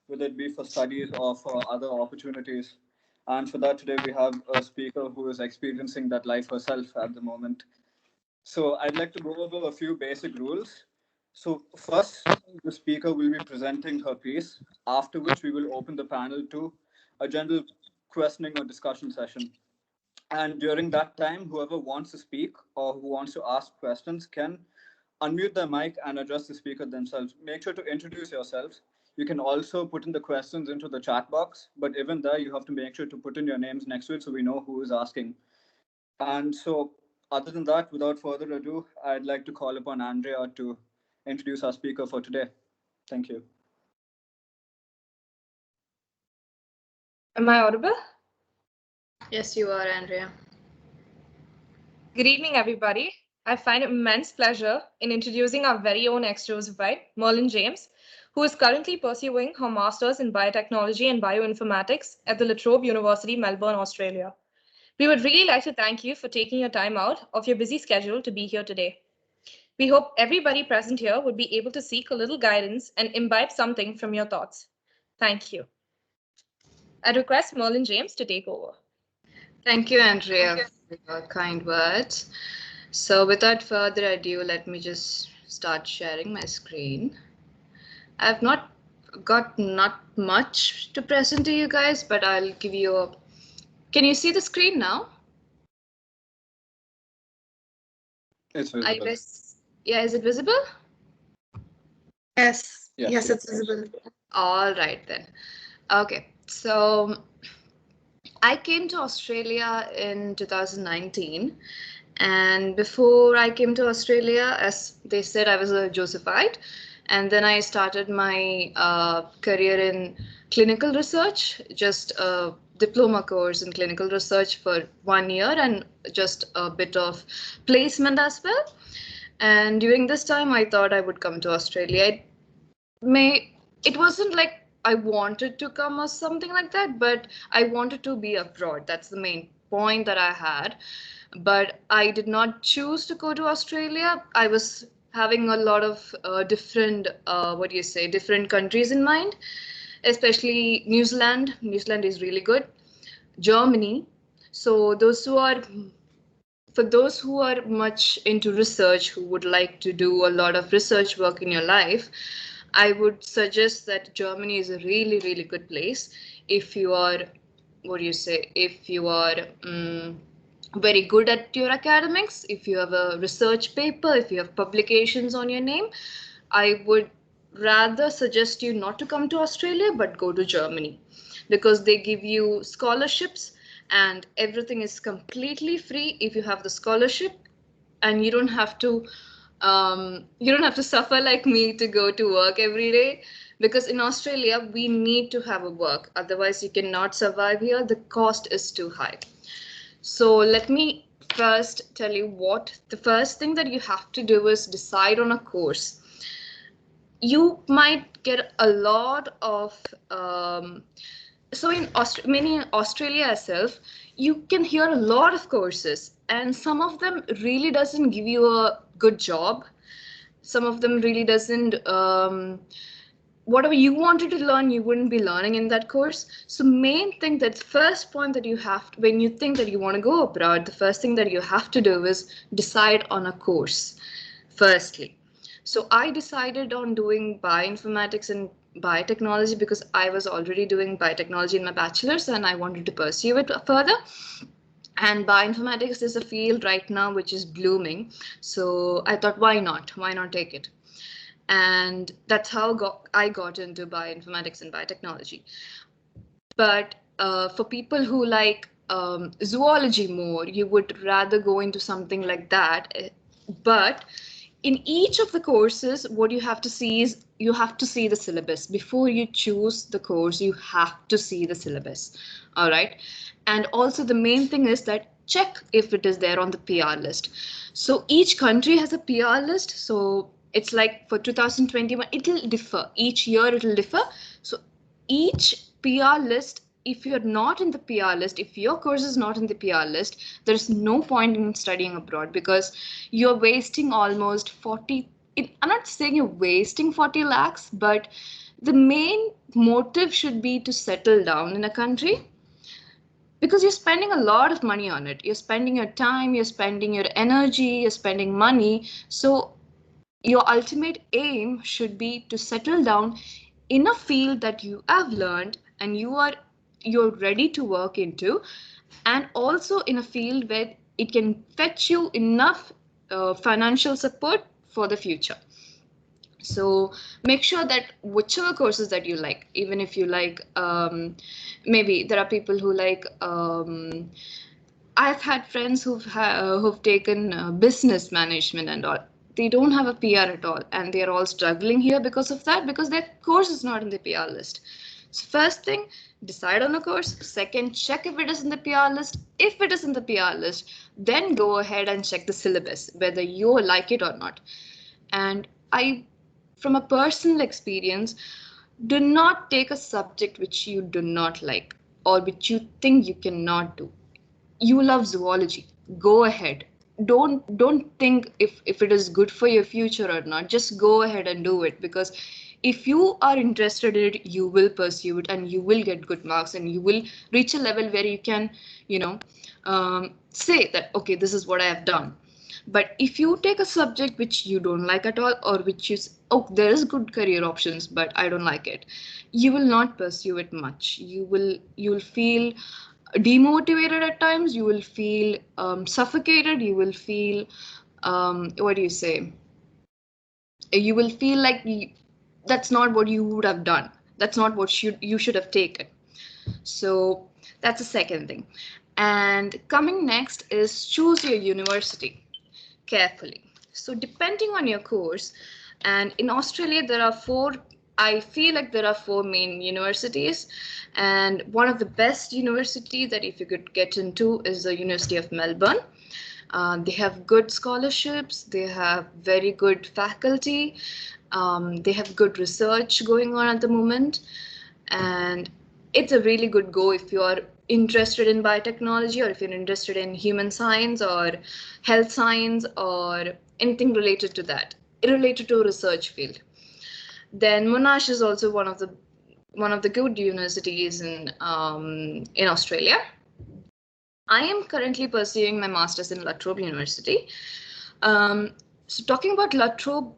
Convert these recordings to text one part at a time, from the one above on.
whether it be for studies or for other opportunities. And for that, today we have a speaker who is experiencing that life herself at the moment. So I'd like to go over a few basic rules. So first, the speaker will be presenting her piece, after which we will open the panel to a general questioning or discussion session. And during that time, whoever wants to speak or who wants to ask questions can unmute their mic and address the speaker themselves. Make sure to introduce yourselves. You can also put in the questions into the chat box, but even there, you have to make sure to put in your names next to it so we know who is asking. And so, other than that, without further ado, I'd like to call upon Andrea to introduce our speaker for today. Thank you. Am I audible? Yes, you are, Andrea. Good evening, everybody. I find immense pleasure in introducing our very own ex-Zoophite, Merlyn James, who is currently pursuing her master's in biotechnology and bioinformatics at the Latrobe University, Melbourne, Australia. We would really like to thank you for taking your time out of your busy schedule to be here today. We hope everybody present here would be able to seek a little guidance and imbibe something from your thoughts. Thank you. I request Merlyn James to take over. Thank you, Andrea, for your kind words. So without further ado, let me just start sharing my screen. I've not much to present to you guys, but I'll give you a... Can you see the screen now? It's visible. Yeah, is it visible? Yes. Yeah. Yes, it's visible. All right then. Okay, so I came to Australia in 2019, and before I came to Australia, as they said, I was a Zoophite, and then I started my career in clinical research, just a diploma course in clinical research for 1 year and just a bit of placement as well. And during this time, I thought I would come to Australia. It wasn't like I wanted to come or something like that, but I wanted to be abroad. That's the main point that I had. But I did not choose to go to Australia. I was having a lot of different, different countries in mind, especially New Zealand. New Zealand is really good. Germany. So for those who are much into research, who would like to do a lot of research work in your life, I would suggest that Germany is a really, really good place if you are, if you are very good at your academics, if you have a research paper, if you have publications on your name. I would rather suggest you not to come to Australia, but go to Germany, because they give you scholarships and everything is completely free if you have the scholarship, and you don't have to suffer like me to go to work every day, because in Australia we need to have a work, otherwise you cannot survive here. The cost is too high. So let me first tell you what the first thing that you have to do is decide on a course. You might get a lot of so in Australia itself, you can hear a lot of courses, and some of them really doesn't give you a good job. Some of them really doesn't, whatever you wanted to learn, you wouldn't be learning in that course. So main thing, that first point that you have to, when you think that you want to go abroad, the first thing that you have to do is decide on a course firstly. So I decided on doing bioinformatics and biotechnology because I was already doing biotechnology in my bachelor's and I wanted to pursue it further. And bioinformatics is a field right now which is blooming. So I thought, why not? Why not take it? And that's how I got into bioinformatics and biotechnology. But for people who like zoology more, you would rather go into something like that. But in each of the courses, what you have to see is you have to see the syllabus. Before you choose the course, you have to see the syllabus. All right. And also the main thing is that check if it is there on the PR list. So each country has a PR list. So it's like for 2021, it'll differ. Each year it'll differ. So each PR list, if you're not in the PR list, if your course is not in the PR list, there's no point in studying abroad, because you're wasting almost 40, I'm not saying you're wasting 40 lakhs, but The main motive should be to settle down in a country, because you're spending a lot of money on it. You're spending your time, you're spending your energy, you're spending money. So your ultimate aim should be to settle down in a field that you have learned and you're ready to work into, and also in a field where it can fetch you enough financial support for the future. So make sure that whichever courses that you like, even if you like, maybe there are people who like, I've had friends who've taken business management and all. They don't have a PR at all, and they're all struggling here because of that, because their course is not in the PR list. So first thing, decide on a course. Second, check if it is in the PR list. If it is in the PR list, then go ahead and check the syllabus, whether you like it or not. And from a personal experience, do not take a subject which you do not like or which you think you cannot do. You love zoology, go ahead. Don't think if it is good for your future or not. Just go ahead and do it, because if you are interested in it, you will pursue it and you will get good marks and you will reach a level where you can, say that, okay, this is what I have done. But if you take a subject which you don't like at all, or which is, oh, there is good career options, but I don't like it, you will not pursue it much. You will feel demotivated at times. You will feel suffocated. You will feel, what do you say? You will feel like that's not what you would have done. That's not what you should have taken. So that's the second thing. And coming next is choose your university carefully. So depending on your course, and in Australia I feel like there are four main universities, and one of the best university that if you could get into is the University of Melbourne. They have good scholarships, they have very good faculty, they have good research going on at the moment, and it's a really good go if you are interested in biotechnology, or if you're interested in human science or health science or anything related to that, related to a research field. Then Monash is also one of the good universities in Australia. I am currently pursuing my master's in Latrobe University. So talking about Latrobe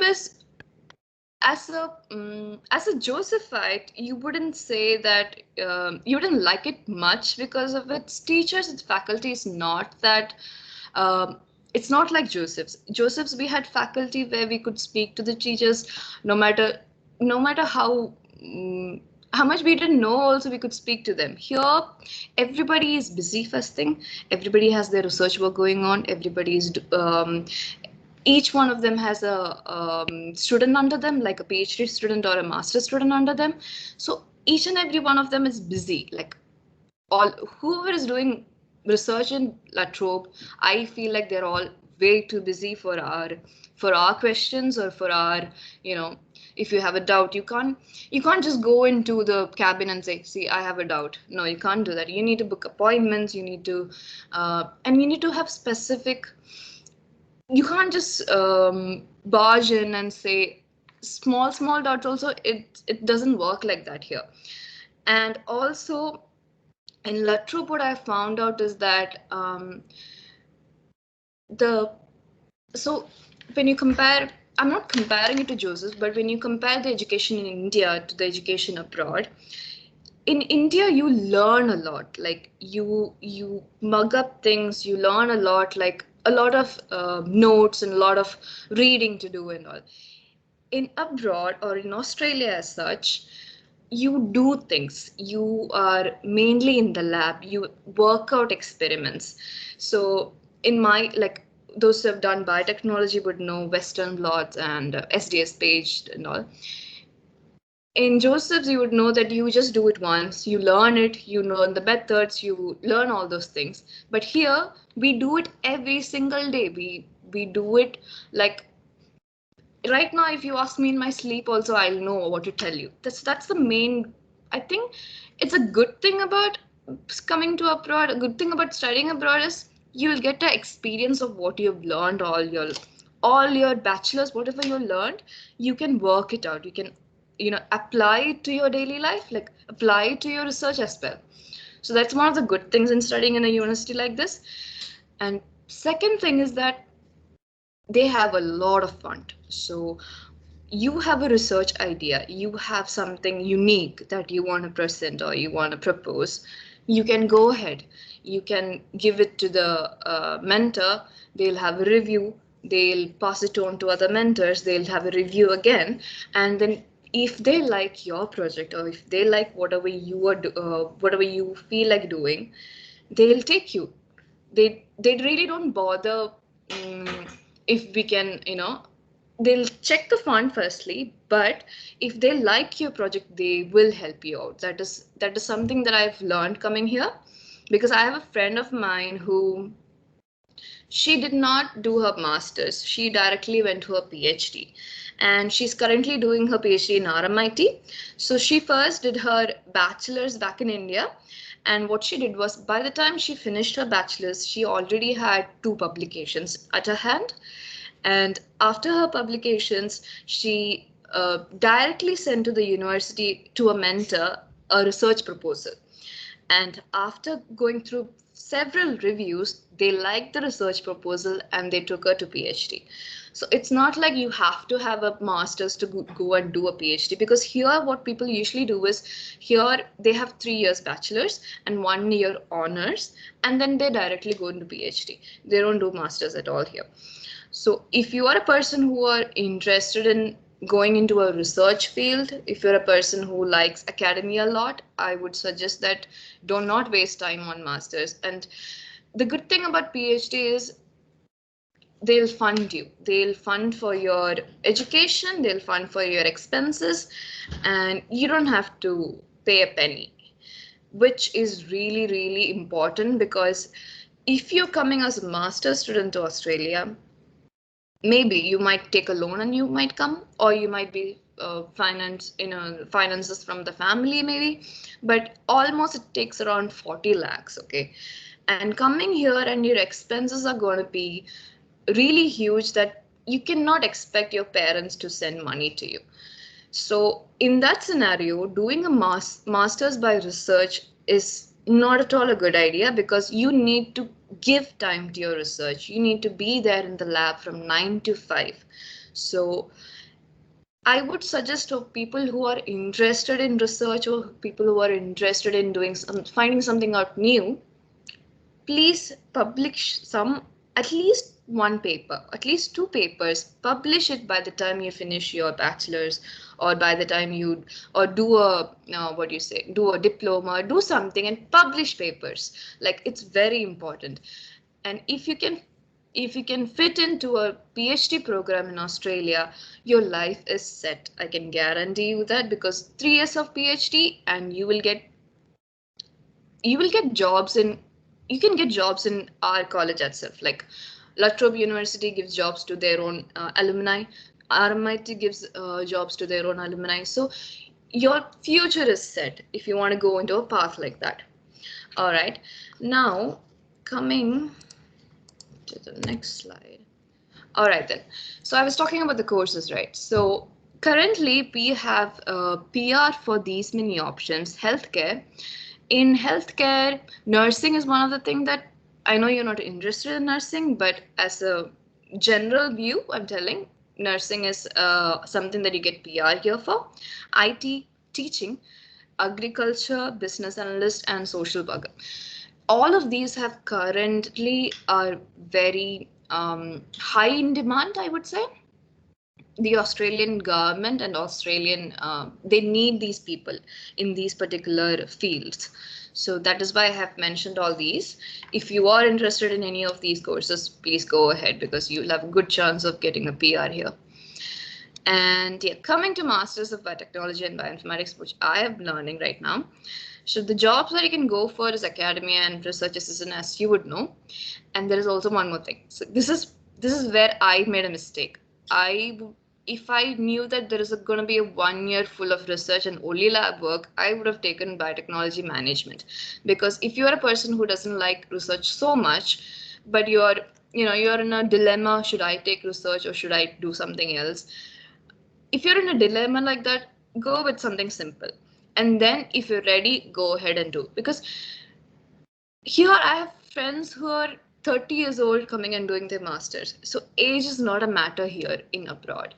is, as a Zoophite, you wouldn't say that you wouldn't like it much because of its teachers. Its faculty is not that. It's not like Joseph's. We had faculty where we could speak to the teachers, no matter how much we didn't know. Also, we could speak to them. Here, everybody is busy. First thing, everybody has their research work going on. Everybody is each one of them has a student under them, like a PhD student or a master's student under them. So each and every one of them is busy. Like whoever is doing research in Latrobe, I feel like they're all way too busy for our questions, or for our, if you have a doubt, you can't just go into the cabin and say, see, I have a doubt. No, you can't do that. You need to book appointments. You need to and you need to have specific. You can't just barge in and say small doubts. Also, it doesn't work like that here. And also in Latrobe, what I found out is that so when you compare, I'm not comparing it to Joseph, but when you compare the education in India to the education abroad, in India you learn a lot. Like you mug up things, you learn a lot, like a lot of notes and a lot of reading to do and all. In abroad, or in Australia as such, you do things. You are mainly in the lab. You work out experiments. So in my, like, those who have done biotechnology would know Western blots and SDS page and all. In Joseph's, you would know that you just do it once, you learn it, you learn the methods, you learn all those things. But here, we do it every single day. We do it like, right now, if you ask me in my sleep also, I'll know what to tell you. That's the main, I think it's a good thing about coming to abroad. A good thing about studying abroad is you'll get the experience of what you've learned, all your bachelors, whatever you learned, you can work it out. You can apply it to your daily life, like apply it to your research as well. So that's one of the good things in studying in a university like this. And second thing is that they have a lot of fun. So you have a research idea, you have something unique that you want to present or you want to propose, you can go ahead, you can give it to the mentor, they'll have a review, they'll pass it on to other mentors, they'll have a review again, and then if they like your project or if they like whatever you are whatever you feel like doing, they'll take you. They really don't bother if we can, they'll check the fund firstly, but if they like your project, they will help you out. That is something that I've learned coming here, because I have a friend of mine who, she did not do her master's, she directly went to her PhD, and she's currently doing her PhD in RMIT. So she first did her bachelor's back in India, and what she did was, by the time she finished her bachelor's, she already had 2 publications at her hand. And after her publications, she directly sent to the university, to a mentor, a research proposal. And after going through several reviews, they liked the research proposal and they took her to PhD. So it's not like you have to have a master's to go and do a PhD, because here what people usually do is, here they have 3 years bachelor's and 1 year honors, and then they directly go into PhD. They don't do masters at all here. So if you are a person who are interested in going into a research field, if you're a person who likes academia a lot, I would suggest that do not waste time on masters. And the good thing about PhD is they'll fund you. They'll fund for your education, they'll fund for your expenses, and you don't have to pay a penny, which is really, really important, because if you're coming as a master's student to Australia, maybe you might take a loan and you might come, or you might be finances from the family maybe, but almost it takes around 40 lakhs, okay? And coming here and your expenses are going to be really huge, that you cannot expect your parents to send money to you. So in that scenario, doing a master's by research is not at all a good idea, because you need to give time to your research. You need to be there in the lab from 9 to 5. So I would suggest to people who are interested in research, or people who are interested in finding something out new, please publish at least 1 paper, at least 2 papers. Publish it by the time you finish your bachelor's, or by the time you do a diploma, do something and publish papers. Like, it's very important. And if you can fit into a PhD program in Australia, your life is set. I can guarantee you that, because 3 years of PhD and you will get jobs you can get jobs in our college itself. Like, Latrobe University gives jobs to their own alumni. RMIT gives jobs to their own alumni. So your future is set if you want to go into a path like that. All right. Now, coming to the next slide. All right then. So I was talking about the courses, right? So currently we have PR for these many options. Healthcare. In healthcare, nursing is one of the things that, I know you're not interested in nursing, but as a general view, I'm telling, nursing is something that you get PR here for. IT, teaching, agriculture, business analyst, and social worker. All of these have currently are very high in demand, I would say. The Australian government and Australian, they need these people in these particular fields. So that is why I have mentioned all these. If you are interested in any of these courses, please go ahead, because you'll have a good chance of getting a PR here. And yeah, coming to Masters of Biotechnology and Bioinformatics, which I am learning right now. So the jobs that you can go for is academia and research assistant, as you would know. And there is also one more thing. So this is where I made a mistake. If I knew that there is going to be a 1 year full of research and only lab work, I would have taken biotechnology management. Because if you are a person who doesn't like research so much, but you're in a dilemma, should I take research or should I do something else? If you're in a dilemma like that, go with something simple. And then if you're ready, go ahead and do. Because here I have friends who are 30 years old coming and doing their masters. So age is not a matter here in abroad.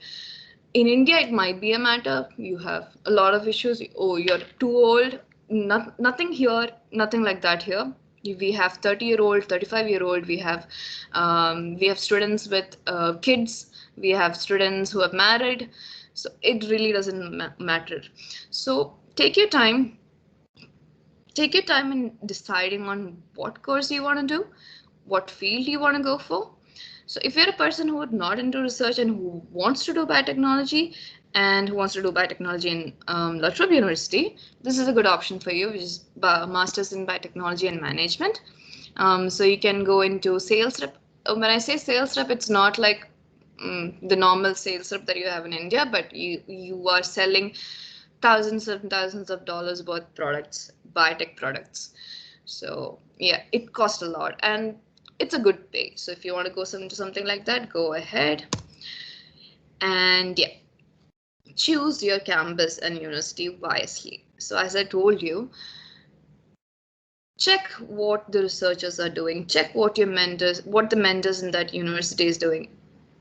In India, it might be a matter. You have a lot of issues. Oh, you're too old. Nothing here, nothing like that here. We have 30-year-old, 35-year-old. We have students with kids. We have students who have married. So it really doesn't matter. So take your time. Take your time in deciding on what course you want to do, what field you want to go for. So if you're a person who is not into research and who wants to do biotechnology and who wants to do biotechnology in Latrobe University, this is a good option for you, which is Masters in Biotechnology and Management. So you can go into sales rep. When I say sales rep, it's not like the normal sales rep that you have in India, but you are selling thousands and thousands of dollars worth products, biotech products. So yeah, it costs a lot and it's a good pay. So if you want to go into something like that, go ahead. And yeah, choose your campus and university wisely. So as I told you, check what the researchers are doing, check what the mentors in that university is doing.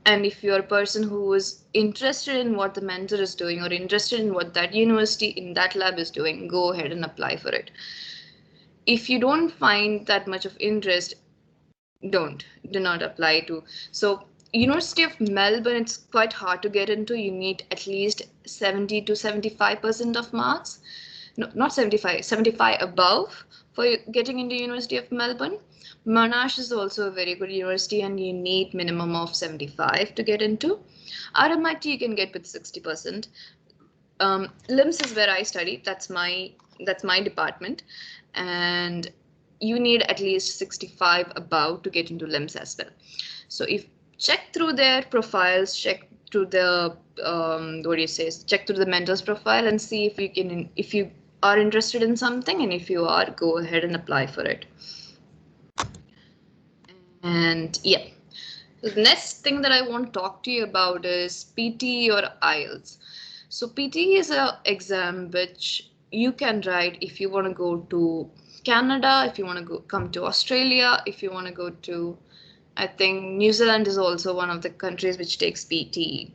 And if you're a person who is interested in what the mentor is doing or interested in what that university in that lab is doing, go ahead and apply for it. If you don't find that much of interest, do not apply to. So University of Melbourne, it's quite hard to get into. You need at least 70 to 75% of marks. No, not 75, 75 above for getting into University of Melbourne. Monash is also a very good university and you need minimum of 75 to get into. RMIT you can get with 60%. LIMS is where I study. That's my department, and you need at least 65 above to get into LIMS as well. So if check through their profiles, check through the check through the mentor's profile and see if you are interested in something, and if you are, go ahead and apply for it. And yeah, so the next thing that I want to talk to you about is PT or Ielts. So PT is an exam which you can write if you want to go to Canada, if you want to come to Australia, if you want to go to, I think New Zealand is also one of the countries which takes PTE.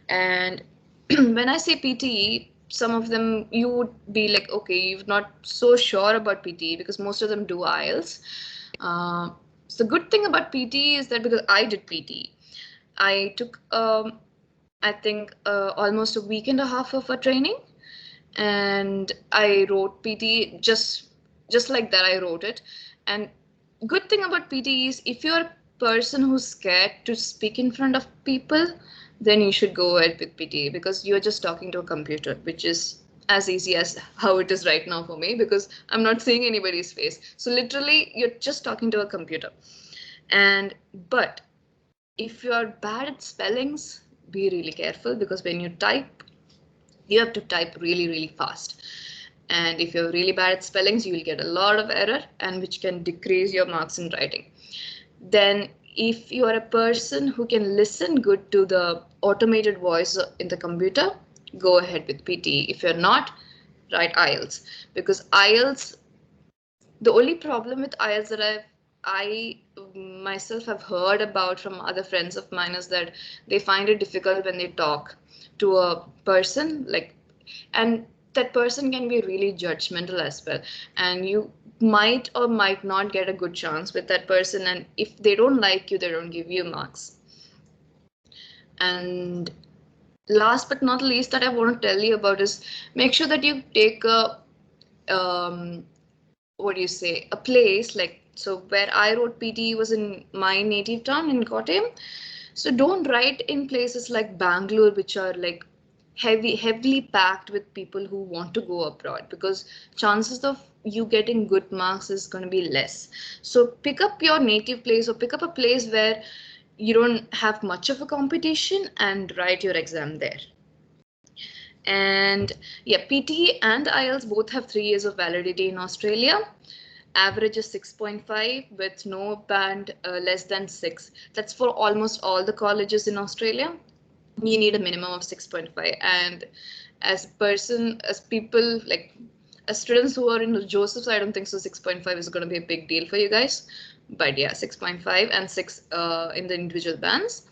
And when I say PTE, some of them you would be like, okay, you're not so sure about PTE because most of them do Ielts. So the good thing about PTE is that because I did PTE, I took I think almost a week and a half of a training, and I wrote PT just like that. I wrote it. And good thing about PT is if you're a person who's scared to speak in front of people, then you should go ahead with PT because you're just talking to a computer, which is as easy as how it is right now for me because I'm not seeing anybody's face. So literally you're just talking to a computer. But if you're bad at spellings, be really careful because when you type, you have to type really, really fast. And if you're really bad at spellings, you will get a lot of error and which can decrease your marks in writing. Then if you are a person who can listen good to the automated voice in the computer, go ahead with PT. If you're not, write Ielts because Ielts, the only problem with Ielts that I myself have heard about from other friends of mine is that they find it difficult when they talk to a person, and that person can be really judgmental as well, and you might or might not get a good chance with that person, and if they don't like you, they don't give you marks. And last but not least that I want to tell you about is make sure that you take a a place so where I wrote PT was in my native town in Kottayam. So don't write in places like Bangalore, which are like heavily packed with people who want to go abroad, because chances of you getting good marks is going to be less. So pick up your native place or pick up a place where you don't have much of a competition and write your exam there. And yeah, PT and Ielts both have 3 years of validity in Australia. Average is 6.5 with no band less than 6. That's for almost all the colleges in Australia. You need a minimum of 6.5. And as people, like as students who are in Joseph's, I don't think so 6.5 is going to be a big deal for you guys. But yeah, 6.5 and 6 in the individual bands.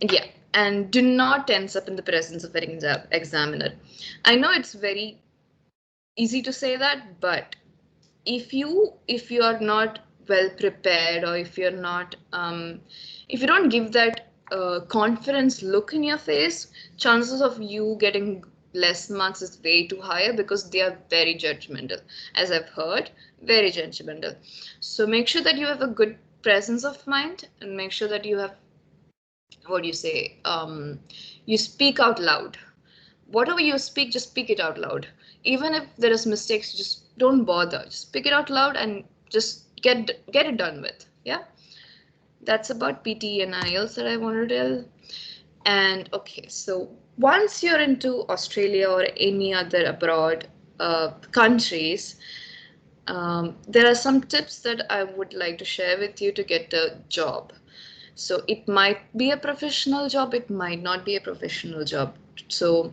Yeah, and do not tense up in the presence of an examiner. I know it's very easy to say that, but if you are not well prepared, or if you're not if you don't give that confidence look in your face, chances of you getting less marks is way too higher, because they are very judgmental, as I've heard, very judgmental. So make sure that you have a good presence of mind, and make sure that you have, what do you say, you speak out loud. Whatever you speak, just speak it out loud. Even if there is mistakes, just don't bother, just speak it out loud and just get it done with. Yeah, that's about PT and Ielts that I want to tell. And okay, so once you're into Australia or any other abroad countries, there are some tips that I would like to share with you to get a job. So it might be a professional job, it might not be a professional job. So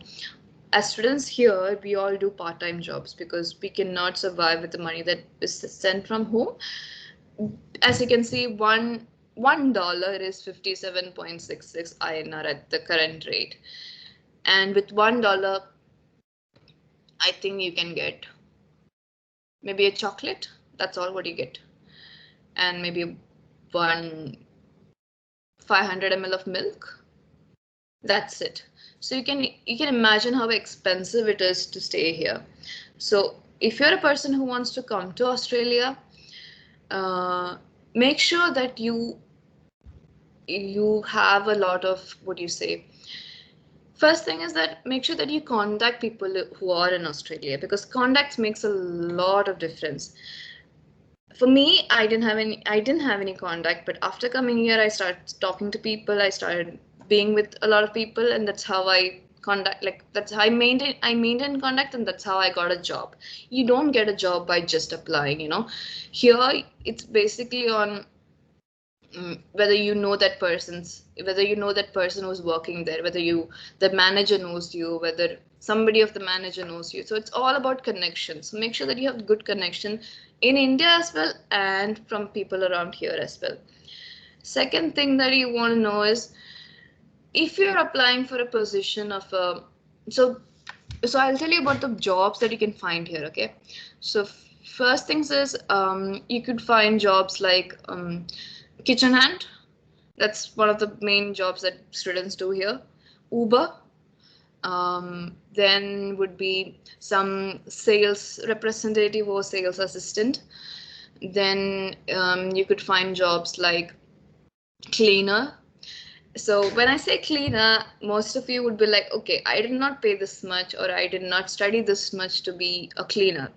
as students here, we all do part-time jobs because we cannot survive with the money that is sent from home. As you can see, $1 is 57.66 INR at the current rate. And with $1, I think you can get maybe a chocolate. That's all what you get. And maybe 500 ml of milk. That's it. So you can imagine how expensive it is to stay here. So if you're a person who wants to come to Australia, make sure that you have a lot of, what do you say, first thing is that make sure that you contact people who are in Australia, because contacts makes a lot of difference. For me, I didn't have any contact, but after coming here, I started talking to people. I started being with a lot of people, and that's how I maintain contact, and that's how I got a job. You don't get a job by just applying, Here it's basically on whether you know that person who's working there, whether the manager knows you, whether somebody of the manager knows you. So it's all about connections. So make sure that you have good connection in India as well, and from people around here as well. Second thing that you want to know is, if you're applying for a position of so I'll tell you about the jobs that you can find here. Okay, so first things is you could find jobs like kitchen hand. That's one of the main jobs that students do here. Uber. Then would be some sales representative or sales assistant. Then you could find jobs like cleaner. So when I say cleaner, most of you would be like, okay, I did not pay this much, or I did not study this much to be a cleaner.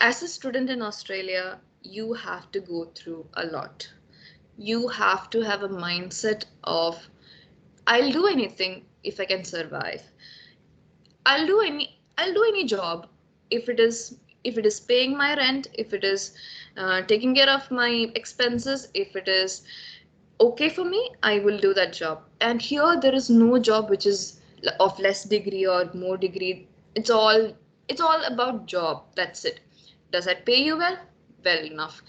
As a student in Australia, you have to go through a lot. You have to have a mindset of, I'll do anything if I can survive. I'll do any job if it is paying my rent, if it is taking care of my expenses, if it is okay for me, I will do that job. And here there is no job which is of less degree or more degree. It's all about job. That's it. Does that pay you well? Well enough.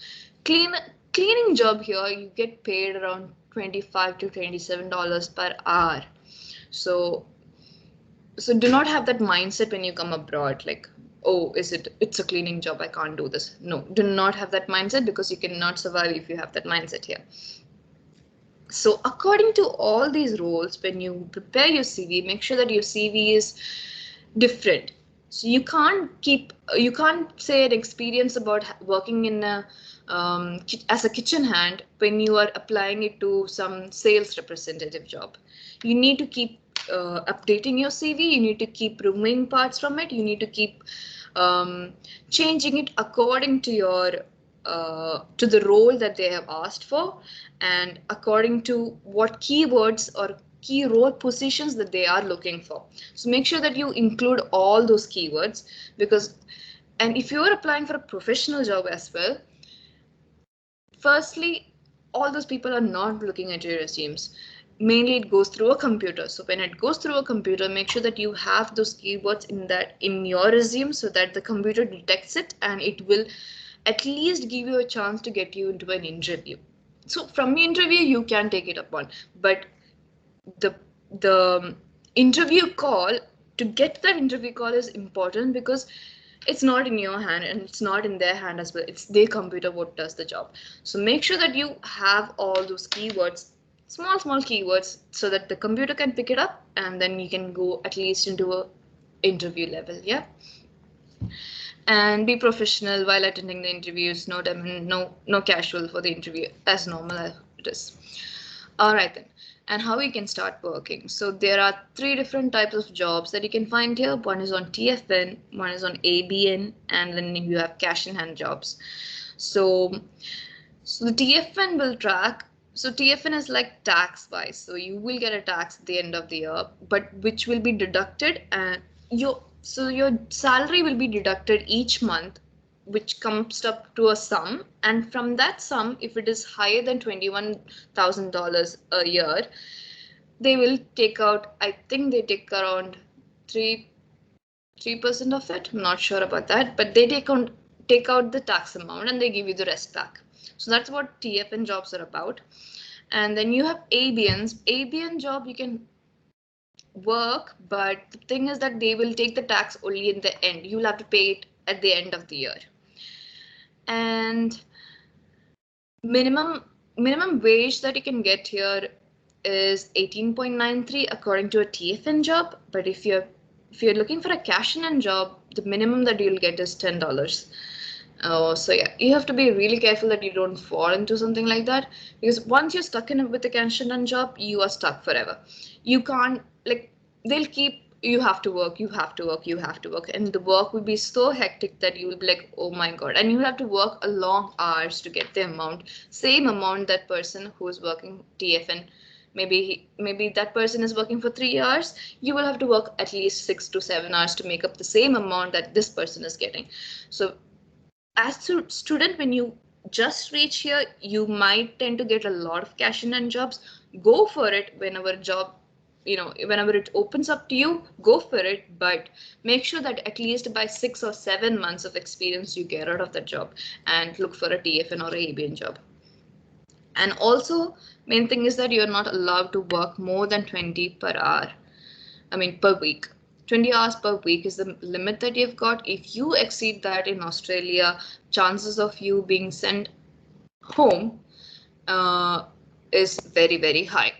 Cleaning job here, you get paid around $25 to $27 per hour. So do not have that mindset when you come abroad, like, oh, it's a cleaning job, I can't do this. No, do not have that mindset, because you cannot survive if you have that mindset here. So according to all these roles, when you prepare your CV, make sure that your CV is different. So you can't say an experience about working in as a kitchen hand when you are applying it to some sales representative job. You need to keep updating your CV. You need to keep removing parts from it. You need to keep changing it according to your to the role that they have asked for, and according to what keywords or key role positions that they are looking for. So make sure that you include all those keywords, and if you are applying for a professional job as well, firstly, all those people are not looking at your resumes. mainly it goes through a computer. So when it goes through a computer, make sure that you have those keywords in your resume so that the computer detects it and it will at least give you a chance to get you into an interview. So from the interview, you can take it upon, but the interview call, to get that interview call is important because it's not in your hand and it's not in their hand as well. It's their computer what does the job. So make sure that you have all those keywords, small keywords, so that the computer can pick it up and then you can go at least into a interview level. Yeah. And be professional while attending the interviews. No casual for the interview, as normal as it is. All right then. And how you can start working. So there are 3 different types of jobs that you can find here. One is on TFN, one is on ABN, and then you have cash in hand jobs. So the TFN will track. So TFN is like tax wise. So you will get a tax at the end of the year, but which will be deducted, and your salary will be deducted each month, which comes up to a sum. And from that sum, if it is higher than $21,000 a year, they will take out, I think they take around 3% of it. I'm not sure about that, but they take out the tax amount and they give you the rest back. So that's what TFN jobs are about. And then you have ABNs. ABN job you can work, but the thing is that they will take the tax only in the end. You'll have to pay it at the end of the year. And minimum wage that you can get here is 18.93 according to a TFN job. But if you're looking for a cash in hand job, the minimum that you'll get is $10. So yeah, you have to be really careful that you don't fall into something like that, because once you're stuck with a cash in hand job, you are stuck forever. You can't, like, they'll keep, you have to work, and the work will be so hectic that you will be like, oh my god, and you have to work a long hours to get the same amount that person who is working TFN. Maybe that person is working for 3 hours. You will have to work at least 6 to 7 hours to make up the same amount that this person is getting. So as a student, when you just reach here, you might tend to get a lot of cash in hand jobs. Go for it whenever whenever it opens up to you, go for it, but make sure that at least by 6 or 7 months of experience you get out of that job, and look for a TFN or a ABN job. And also, main thing is that you're not allowed to work more than 20 per week. 20 hours per week is the limit that you've got. If you exceed that in Australia, chances of you being sent home is very, very high.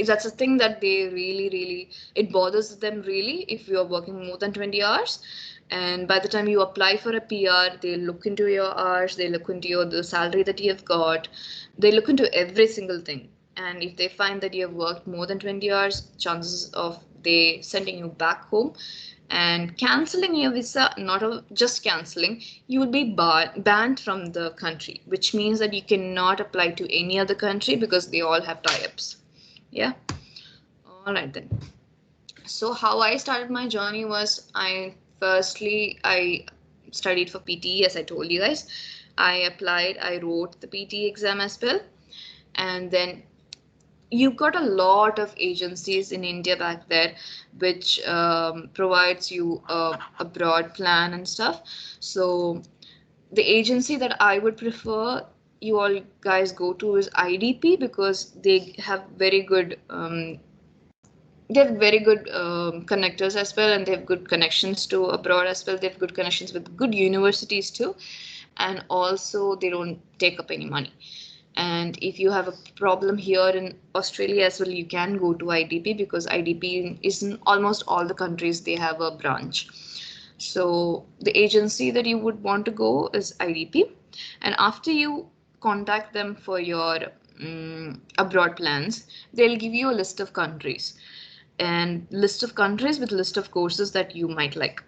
That's a thing that they really, it bothers them really if you are working more than 20 hours. And by the time you apply for a PR, they look into your hours, they look into the salary that you have got, they look into every single thing. And if they find that you have worked more than 20 hours, chances of they sending you back home and canceling your visa, not just canceling, you will be banned from the country, which means that you cannot apply to any other country because they all have tie-ups. Yeah. All right then. So how I started my journey was I studied for PTE, as I told you guys. I applied, I wrote the PTE exam as well. And then you've got a lot of agencies in India back there, which provides you a broad plan and stuff. So the agency that I would prefer you all guys go to is IDP, because they have very good connectors as well, and they have good connections to abroad as well. They have good connections with good universities too, and also they don't take up any money. And if you have a problem here in Australia as well, you can go to IDP, because IDP is in almost all the countries they have a branch. So the agency that you would want to go is IDP. And after you contact them for your abroad plans, they'll give you a list of countries, and list of countries with list of courses that you might like,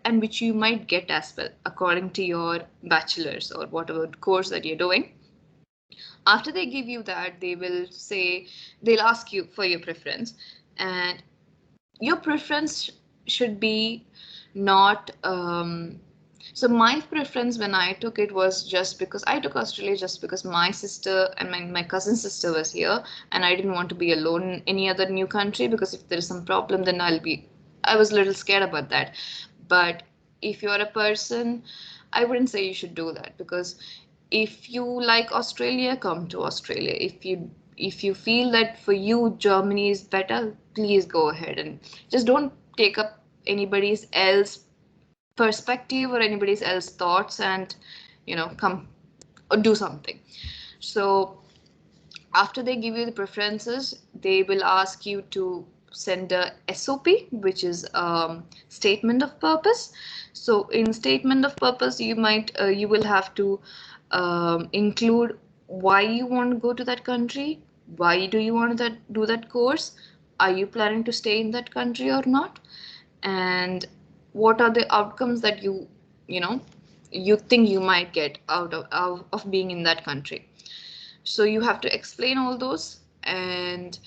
and which you might get as well according to your bachelor's or whatever course that you're doing. After they give you that, they'll ask you for your preference, and your preference should be not So my preference when I took it was just because I took Australia just because my sister and my cousin sister was here, and I didn't want to be alone in any other new country, because if there is some problem, then I was a little scared about that. But if you're a person, I wouldn't say you should do that, because if you like Australia, come to Australia. If you feel that for you Germany is better, please go ahead, and just don't take up anybody's else perspective or anybody's else thoughts, and come or do something. So after they give you the preferences, they will ask you to send a SOP, which is statement of purpose. So in statement of purpose, you will have to include why you want to go to that country, why do you want to do that course, are you planning to stay in that country or not, and what are the outcomes that you think you might get out of being in that country. So you have to explain all those, and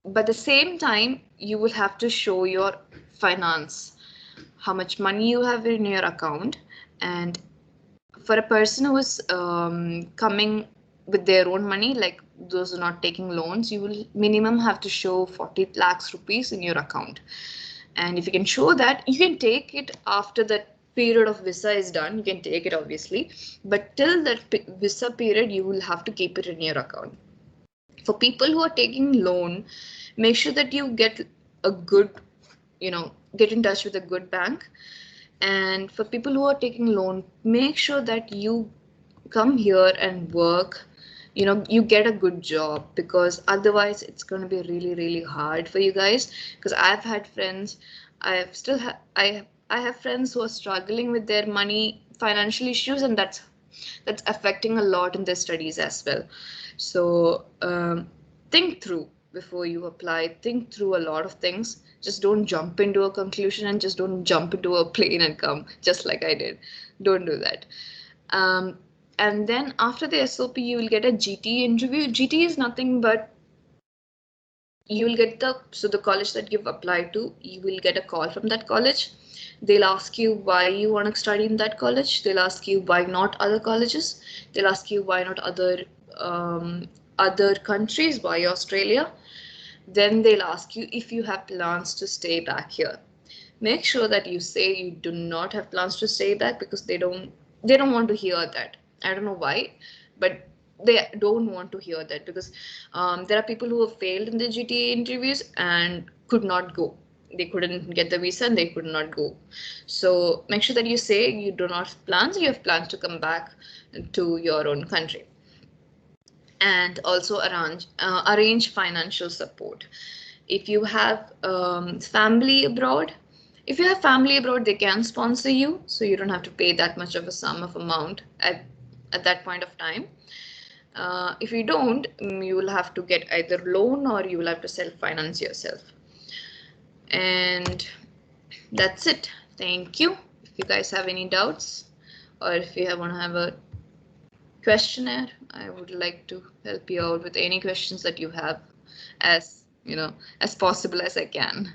by the same time you will have to show your finance, how much money you have in your account. And for a person who is coming with their own money, like those who are not taking loans, you will minimum have to show 40 lakhs rupees in your account. And if you can show that, you can take it after that period of visa is done. You can take it obviously, but till that visa period, you will have to keep it in your account. For people who are taking loan, make sure that you get a good, get in touch with a good bank. And for people who are taking loan, make sure that you come here and work, you get a good job, because otherwise it's going to be really, really hard for you guys. Because I've had friends, I have friends who are struggling with their money, financial issues, and that's affecting a lot in their studies as well. So think through before you apply, think through a lot of things. Just don't jump into a conclusion, and just don't jump into a plane and come just like I did. Don't do that. And then after the SOP, you will get a GT interview. GT is nothing but you will get the college that you've applied to, you will get a call from that college. They'll ask you why you want to study in that college. They'll ask you why not other colleges. They'll ask you why not other countries, why Australia. Then they'll ask you if you have plans to stay back here. Make sure that you say you do not have plans to stay back, because they don't want to hear that. I don't know why, but they don't want to hear that, because there are people who have failed in the GTA interviews and could not go. They couldn't get the visa and they could not go. So make sure that you say you do not have plans, you have plans to come back to your own country. And also arrange financial support. If you have family abroad, they can sponsor you, so you don't have to pay that much of a sum of amount at that point of time. If you don't, you will have to get either loan or you will have to self-finance yourself. And that's it. Thank you. If you guys have any doubts, or if you want to have a questionnaire, I would like to help you out with any questions that you have, as possible as I can.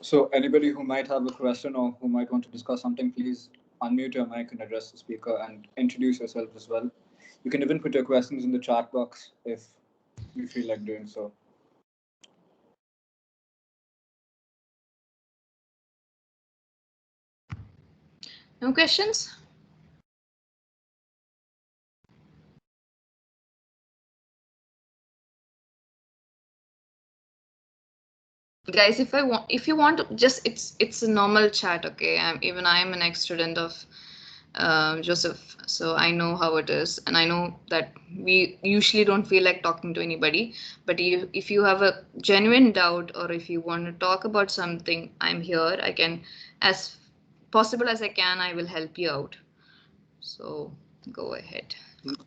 So anybody who might have a question or who might want to discuss something, please unmute your mic and address the speaker and introduce yourself as well. You can even put your questions in the chat box if you feel like doing so. No questions? Guys, if you want to just, it's a normal chat, okay? Even I am an ex-student of Joseph, so I know how it is, and I know that we usually don't feel like talking to anybody. But if you have a genuine doubt, or if you want to talk about something, I'm here. I can, as possible as I can, I will help you out. So go ahead.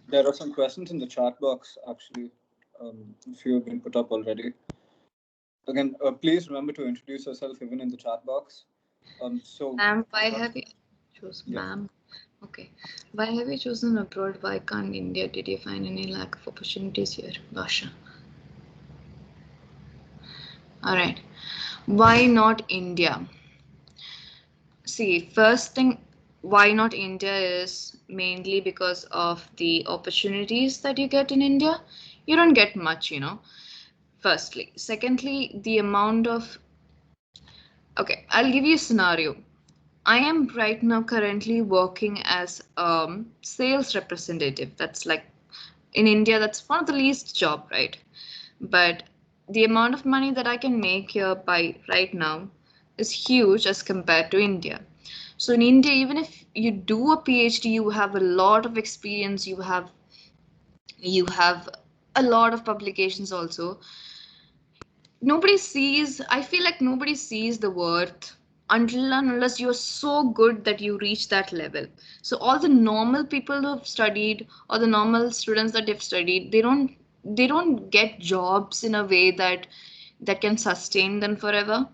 There are some questions in the chat box, actually. A few have been put up already. Again, please remember to introduce yourself even in the chat box. Ma'am, why have you chosen, ma'am? Okay. Why have you chosen abroad? Why can't India? Did you find any lack of opportunities here? Basha. All right. Why not India? See, first thing, why not India is mainly because of the opportunities that you get in India. You don't get much, firstly. Secondly, the amount of, okay, I'll give you a scenario. I am right now currently working as sales representative. That's like in India, that's one of the least job, right? But the amount of money that I can make here by right now is huge as compared to India. So in India, even if you do a PhD, you have a lot of experience, you have a lot of publications also. Nobody sees, I feel like nobody sees the worth until and unless you're so good that you reach that level. So all the normal people who have studied or the normal students that they've studied, they don't get jobs in a way that can sustain them forever.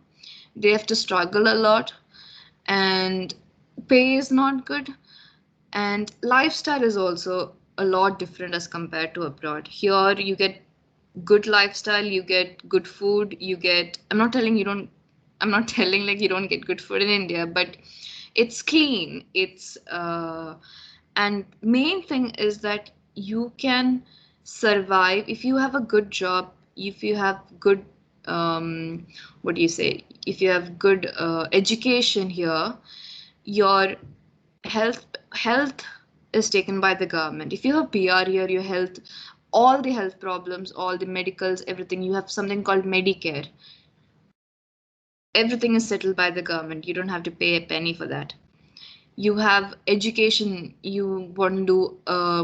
They have to struggle a lot, and pay is not good, and lifestyle is also a lot different as compared to abroad. Here you get good lifestyle, you get good food, you get, I'm not telling like you don't get good food in India, but it's clean, it's and main thing is that you can survive if you have a good job, if you have good what do you say, if you have good education here, your health is taken by the government. If you have PR here, your health, all the health problems, all the medicals, everything, you have something called Medicare. Everything is settled by the government. You don't have to pay a penny for that. You have education. You want to do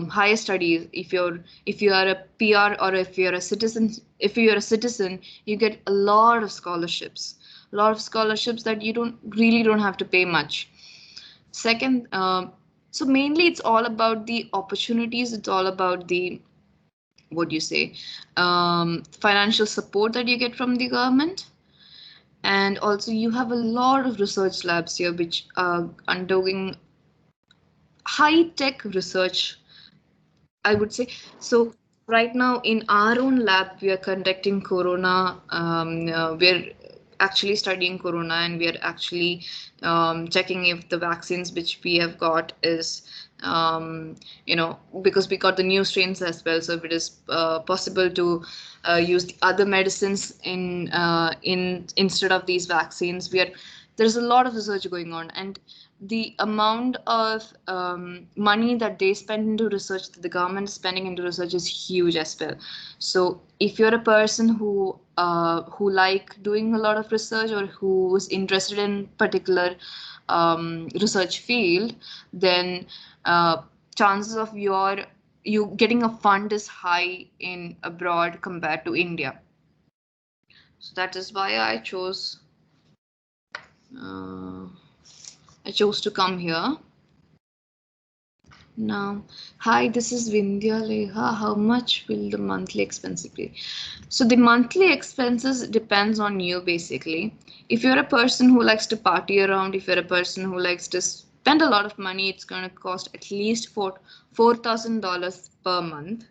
higher studies. If you are a PR or if you're a citizen, you get a lot of scholarships. A lot of scholarships that you don't have to pay much. Second, so mainly it's all about the opportunities. It's all about the, what do you say, financial support that you get from the government. And also you have a lot of research labs here which are undergoing high-tech research, I would say. So right now in our own lab, we are conducting corona. We're actually studying corona, and we are actually checking if the vaccines which we have got is, because we got the new strains as well. So if it is possible to use the other medicines in instead of these vaccines, there's a lot of research going on, and the amount of money that they spend into research, that the government is spending into research, is huge as well. So if you're a person who like doing a lot of research, or who is interested in particular research field, then chances of you getting a fund is high in abroad compared to India. So that is why uh, I chose to come here. Now, hi, this is Vindhya Leha. How much will the monthly expenses be? So the monthly expenses depends on you basically. If you're a person who likes to party around, if you're a person who likes to spend a lot of money, it's going to cost at least $4,000 per month.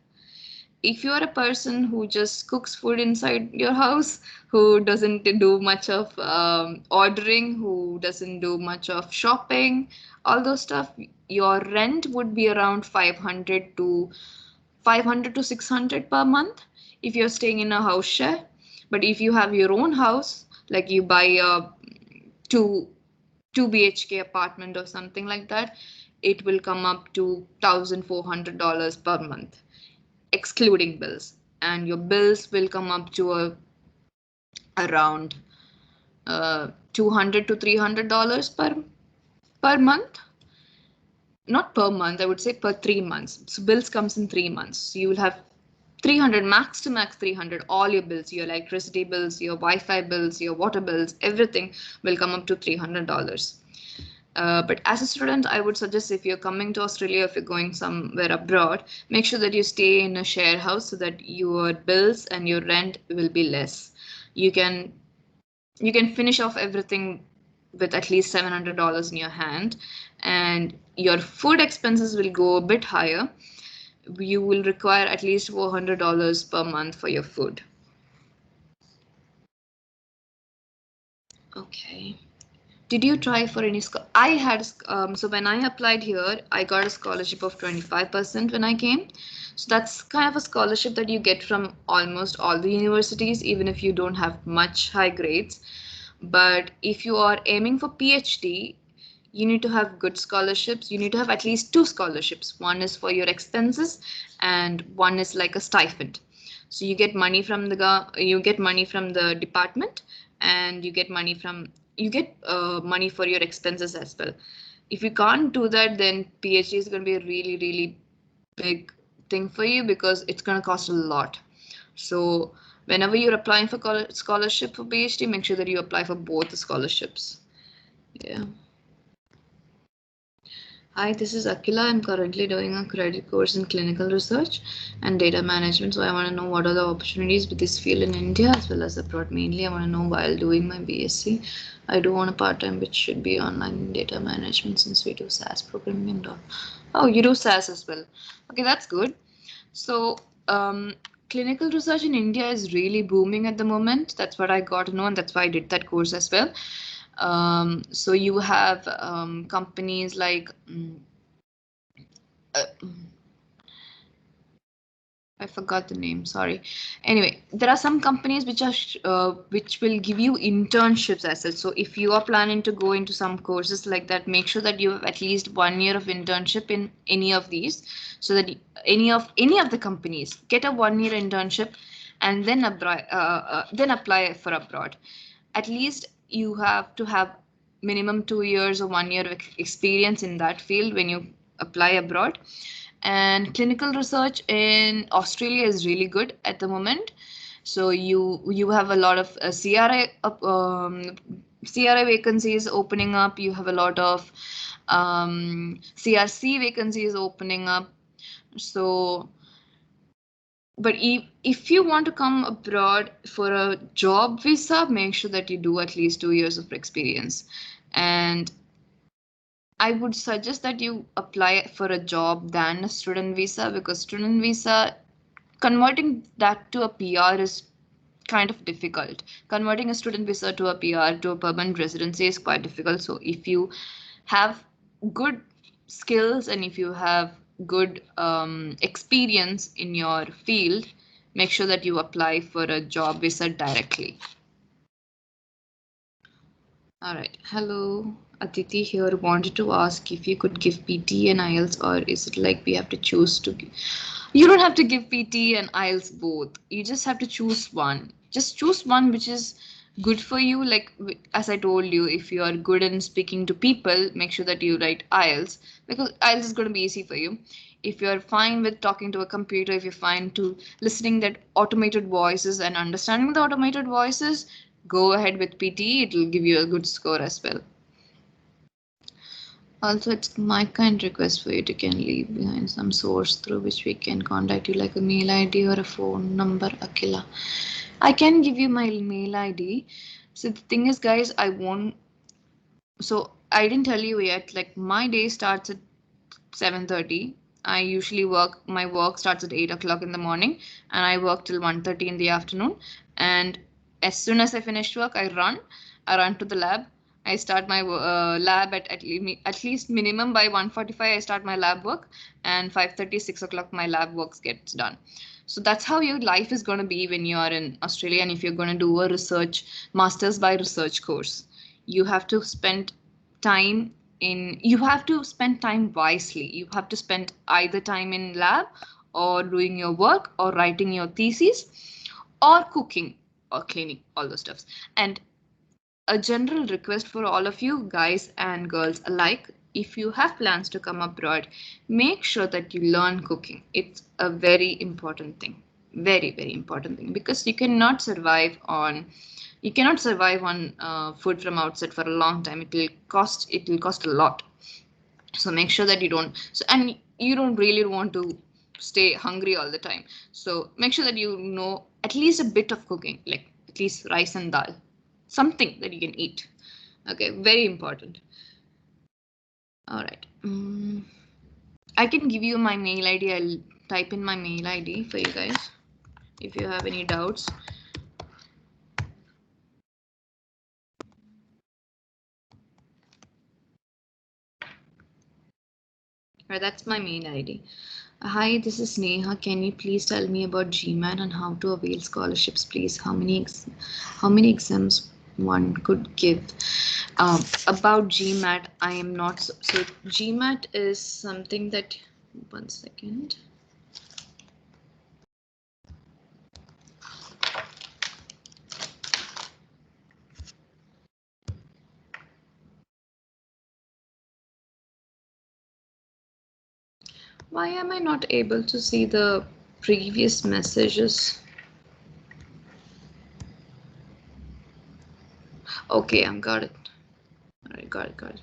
If you're a person who just cooks food inside your house, who doesn't do much of ordering, who doesn't do much of shopping, all those stuff, your rent would be around 500 to 600 per month if you're staying in a house share. But if you have your own house, like you buy a two BHK apartment or something like that, it will come up to $1,400 per month, excluding bills, and your bills will come up to around $200 to $300 per month. Not per month, I would say per 3 months. So bills comes in 3 months. So you will have 300, max to max 300, all your bills, your electricity bills, your Wi-Fi bills, your water bills, everything will come up to $300. But as a student, I would suggest, if you're coming to Australia, if you're going somewhere abroad, make sure that you stay in a share house so that your bills and your rent will be less. You can finish off everything with at least $700 in your hand, and your food expenses will go a bit higher. You will require at least $400 per month for your food. Okay. Did you try for any I had so when I applied here, I got a scholarship of 25% when I came. So that's kind of a scholarship that you get from almost all the universities, even if you don't have much high grades. But if you are aiming for PhD, you need to have good scholarships. You need to have at least 2 scholarships. One is for your expenses, and one is like a stipend. So you get money from the department, and you get money for your expenses as well. If you can't do that, then PhD is going to be a really, really big thing for you because it's going to cost a lot. So whenever you're applying for scholarship for PhD, make sure that you apply for both the scholarships. Yeah. Hi, this is Akila. I'm currently doing a credit course in clinical research and data management. So I want to know what are the opportunities with this field in India as well as abroad. Mainly, I want to know while doing my BSc. I do want a part-time which should be online in data management since we do SAS programming and all. Oh, you do SAS as well. Okay, that's good. So clinical research in India is really booming at the moment. That's what I got to know, and that's why I did that course as well. So you have companies like I forgot the name, sorry. Anyway, there are some companies which will give you internships as such. So if you are planning to go into some courses like that, make sure that you have at least 1 year of internship in any of these, so that any of the companies get a 1 year internship and then apply for abroad. At least you have to have minimum 2 years or 1 year of experience in that field when you apply abroad. And clinical research in Australia is really good at the moment. So you have a lot of CRA vacancies opening up. You have a lot of CRC vacancies opening up. So, but if you want to come abroad for a job visa, make sure that you do at least 2 years of experience. And I would suggest that you apply for a job than a student visa, because student visa, converting that to a PR is kind of difficult. Converting a student visa to a PR to a permanent residency is quite difficult. So if you have good skills and if you have good experience in your field, make sure that you apply for a job visa directly. All right. Hello. Aditi here wanted to ask if you could give PT and IELTS, or is it like we have to choose to give? You don't have to give PT and IELTS both. You just have to choose one. Just choose one which is good for you. Like as I told you, if you are good in speaking to people, make sure that you write IELTS, because IELTS is going to be easy for you. If you're fine with talking to a computer, if you're fine to listening that automated voices and understanding the automated voices, go ahead with PT. It will give you a good score as well. Also, it's my kind request for you to can leave behind some source through which we can contact you, like a mail ID or a phone number, Akila. I can give you my mail ID. So the thing is, guys, I didn't tell you yet, like my day starts at 7:30. I usually my work starts at 8 o'clock in the morning and I work till 1:30 in the afternoon. And as soon as I finish work, I run to the lab. I start my lab at least minimum by 1:45. I start my lab work, and 5:30, 6 o'clock my lab work gets done. So that's how your life is going to be when you are in Australia, and if you're going to do a master's by research course. You have to spend time you have to spend time wisely. You have to spend either time in lab or doing your work or writing your thesis or cooking or cleaning, all those stuffs. And a general request for all of you guys and girls alike, if you have plans to come abroad, make sure that you learn cooking. It's a very important thing, very, very important thing, because you cannot survive on food from outside for a long time. It will cost a lot. So make sure that you don't, and you don't really want to stay hungry all the time. So make sure that you know at least a bit of cooking, like at least rice and dal, something that you can eat. Okay, very important. All right. I can give you my mail ID. I'll type in my mail ID for you guys if you have any doubts. Right, that's my main ID. Hi, this is Neha. Can you please tell me about GMAT and how to avail scholarships, please? How many exams one could give? About GMAT, I am not so GMAT is something that, one second. Why am I not able to see the previous messages? Okay, I got it. All right, got it.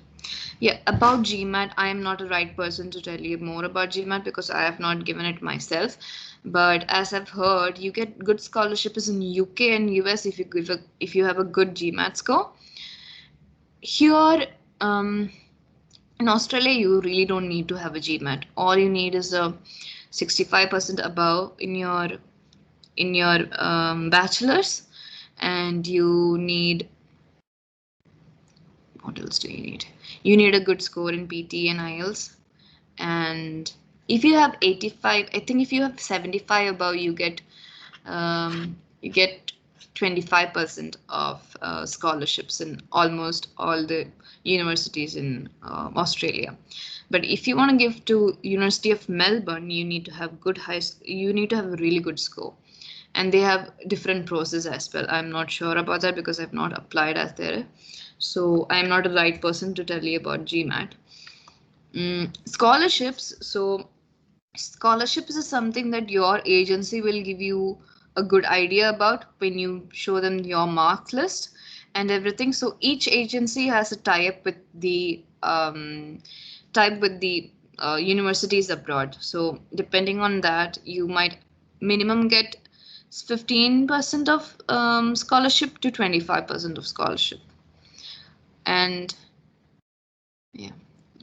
Yeah, about GMAT, I am not the right person to tell you more about GMAT because I have not given it myself. But as I've heard, you get good scholarships in UK and US if you have a good GMAT score. Here, in Australia, you really don't need to have a GMAT. All you need is a 65% above in your bachelor's, and you need, what else do you need? You need a good score in PT and Ielts. And if you have 85, I think if you have 75 above, you get 25% of scholarships in almost all the universities in Australia. But if you want to give to University of Melbourne, you need to have you need to have a really good score. And they have different process as well. I'm not sure about that because I've not applied as there. So I'm not the right person to tell you about GMAT. Scholarships. So scholarships is something that your agency will give you a good idea about when you show them your mark list and everything. So each agency has a tie-up with the universities abroad. So depending on that, you might minimum get 15% of scholarship to 25% of scholarship. And yeah,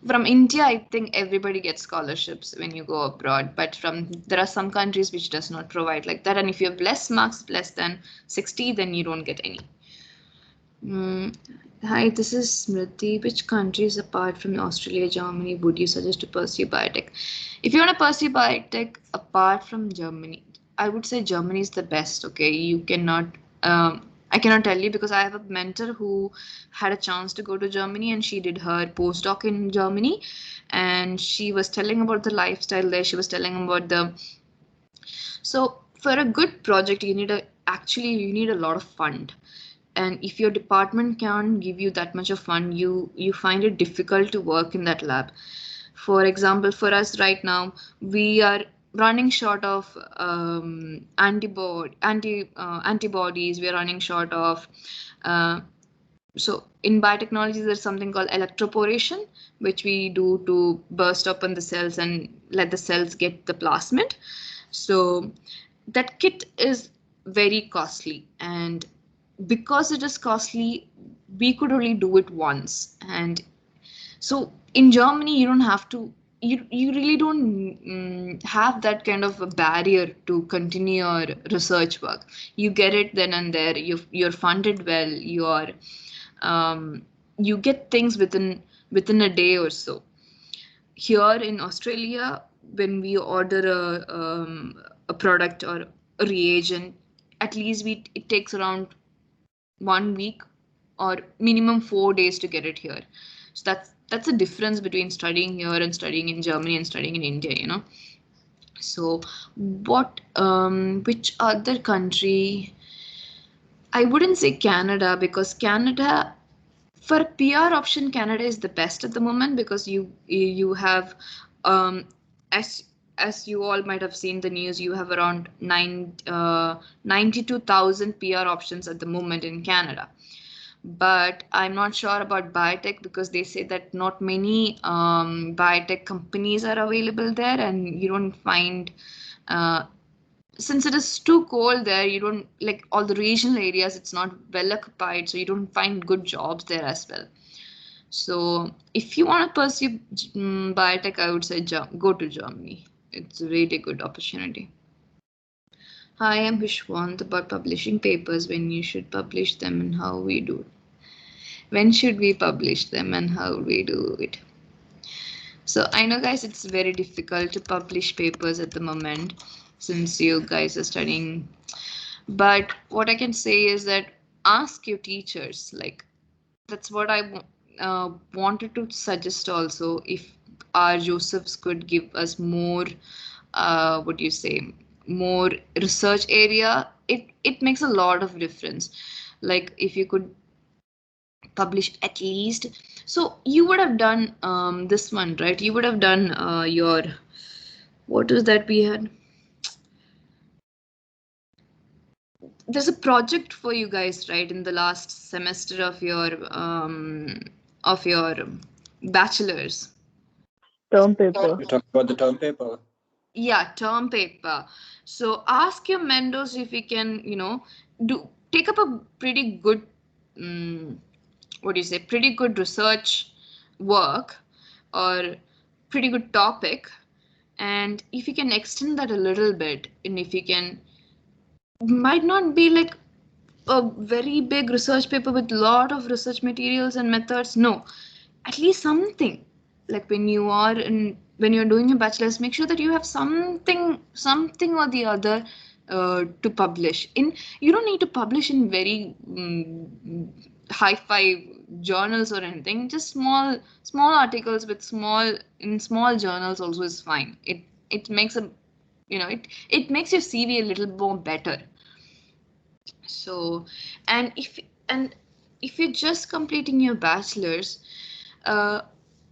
from India, I think everybody gets scholarships when you go abroad, but there are some countries which does not provide like that. And if you have less marks, less than 60, then you don't get any. Hi, this is Smriti. Which countries apart from Australia, Germany would you suggest to pursue biotech? If you want to pursue biotech apart from Germany, I would say Germany is the best. Okay, you cannot. I cannot tell you because I have a mentor who had a chance to go to Germany and she did her postdoc in Germany, and she was telling about the lifestyle there. She was telling about so for a good project, you need a lot of fund. And if your department can't give you that much of fund, you find it difficult to work in that lab. For example, for us right now, we are running short of antibodies. We are running short of so in biotechnology, there's something called electroporation, which we do to burst open the cells and let the cells get the plasmid. So that kit is very costly, and because it is costly, we could only do it once. And so in Germany, you don't have to, you really don't have that kind of a barrier to continue your research work. You get it then and there. You're funded well. You get things within a day or so. Here in Australia, when we order a product or a reagent, at least it takes around 1 week or minimum 4 days to get it here. So that's a difference between studying here and studying in Germany and studying in India, So which other country? I wouldn't say Canada, because Canada, for a PR option, Canada is the best at the moment because you have as you all might have seen the news, you have around 92,000 PR options at the moment in Canada. But I'm not sure about biotech because they say that not many biotech companies are available there, and you don't find since it is too cold there, you don't like all the regional areas, it's not well occupied, so you don't find good jobs there as well. So if you want to pursue biotech, I would say go to Germany. It's a really good opportunity. Hi, I'm Vishwant. About publishing papers, when you should publish them and how we do it. When should we publish them and how we do it? So I know, guys, it's very difficult to publish papers at the moment since you guys are studying. But what I can say is that ask your teachers. Like, that's what I wanted to suggest also. If our Josephs could give us more, what do you say, more research area, it makes a lot of difference. Like, if you could publish at least, so you would have done this one, right? You would have done your, what is that we had, there's a project for you guys, right, in the last semester of your bachelor's. Term paper. You're talking about the term paper. Yeah, term paper. So ask your mentors if you can, take up a pretty good, what do you say, pretty good research work or pretty good topic. And if you can extend that a little bit, and if you can, might not be like a very big research paper with a lot of research materials and methods. No, at least something. Like when you're doing your bachelor's, make sure that you have something or the other to publish in. You don't need to publish in very hi-fi journals or anything. Just small articles with small journals also is fine. It makes it makes your CV a little more better. So, and if you're just completing your bachelor's,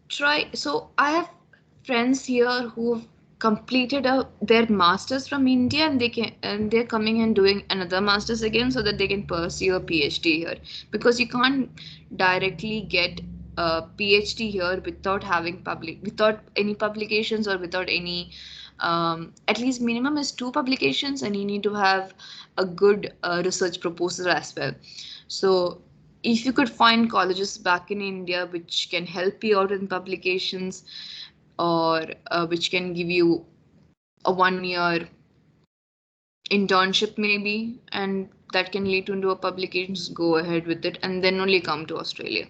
try. So I have friends here who've completed their masters from India, and they're coming and doing another masters again so that they can pursue a PhD here, because you can't directly get a PhD here without any publications or without any at least minimum is 2 publications, and you need to have a good research proposal as well. So if you could find colleges back in India which can help you out in publications, or which can give you a 1-year internship maybe, and that can lead into a publication, just go ahead with it and then only come to Australia.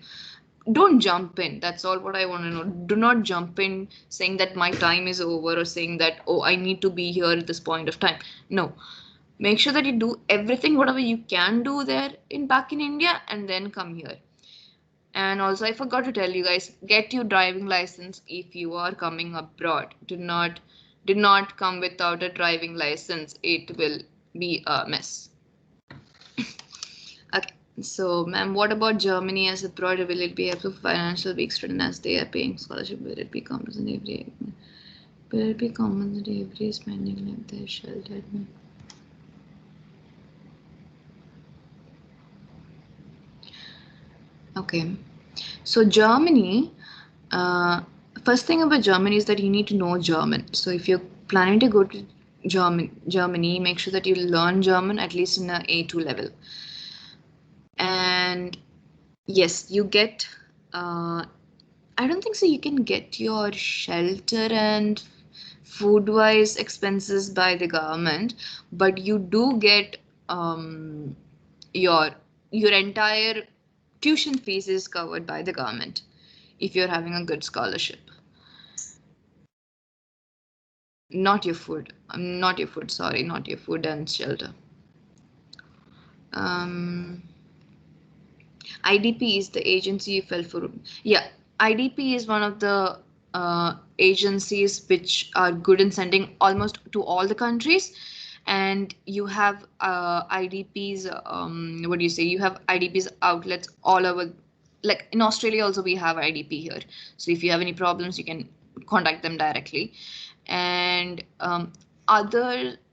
Don't jump in. That's all what I want to know. Do not jump in saying that my time is over, or saying that, oh, I need to be here at this point of time. No. Make sure that you do everything, whatever you can do there back in India, and then come here. And also, I forgot to tell you guys, get your driving license if you are coming abroad. Do not come without a driving license. It will be a mess. Okay. So, ma'am, what about Germany as abroad? Will it be up to financial weak student as they are paying scholarship? Will it be compensatory every? Will it be compensatory every spending like their shelter? Okay. So Germany, first thing about Germany is that you need to know German. So if you're planning to go to Germany, make sure that you learn German at least in a A2 level. And yes, you get, I don't think so you can get your shelter and food-wise expenses by the government, but you do get your entire tuition fees is covered by the government if you're having a good scholarship. Not your food, sorry, not your food and shelter. IDP is the agency you fell for. Yeah, IDP is one of the agencies which are good in sending almost to all the countries. And you have IDPs, what do you say? You have IDPs outlets all over. Like in Australia also we have IDP here. So if you have any problems, you can contact them directly. And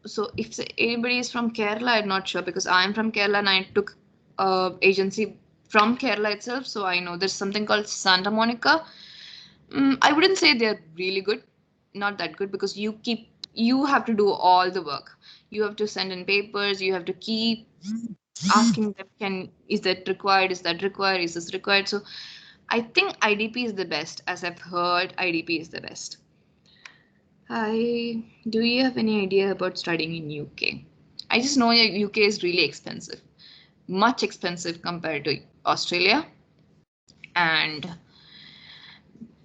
so if anybody is from Kerala, I'm not sure, because I'm from Kerala and I took agency from Kerala itself. So I know there's something called Santa Monica. I wouldn't say they're really good, not that good, because you have to do all the work. You have to send in papers, you have to keep asking them, is that required, is this required? So I think IDP is the best. As I've heard, IDP is the best. Do you have any idea about studying in UK? I just know UK is really expensive, much expensive compared to Australia. And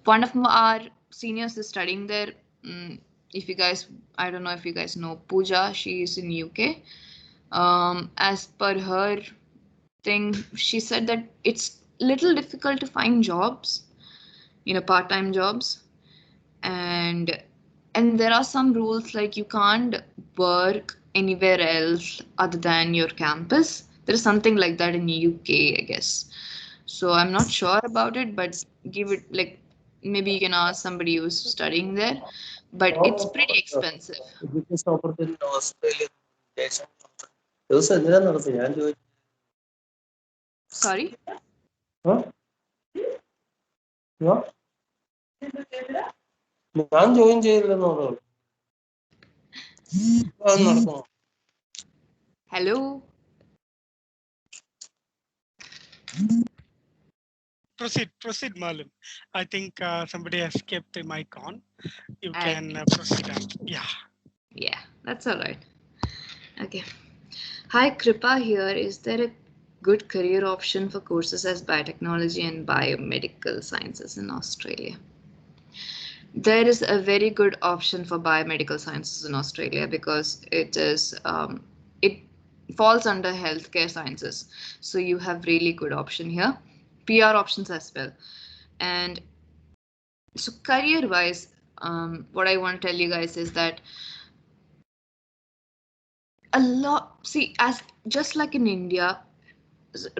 one of our seniors is studying there. If you guys, I don't know if you guys know Pooja, she is in UK. As per her thing, she said that it's little difficult to find jobs, part-time jobs, and there are some rules like you can't work anywhere else other than your campus. There is something like that in UK, I guess. So I'm not sure about it, but give it like maybe you can ask somebody who's studying there, but it's pretty expensive. Sorry? Hello? Proceed, Merlyn. I think somebody has kept the mic on. You I- can proceed. Yeah, that's all right. Okay. Hi, Kripa here. Is there a good career option for courses as biotechnology and biomedical sciences in Australia? There is a very good option for biomedical sciences in Australia because it falls under healthcare sciences. So you have really good option here. PR options as well. And so career wise, what I want to tell you guys is that as just like in India,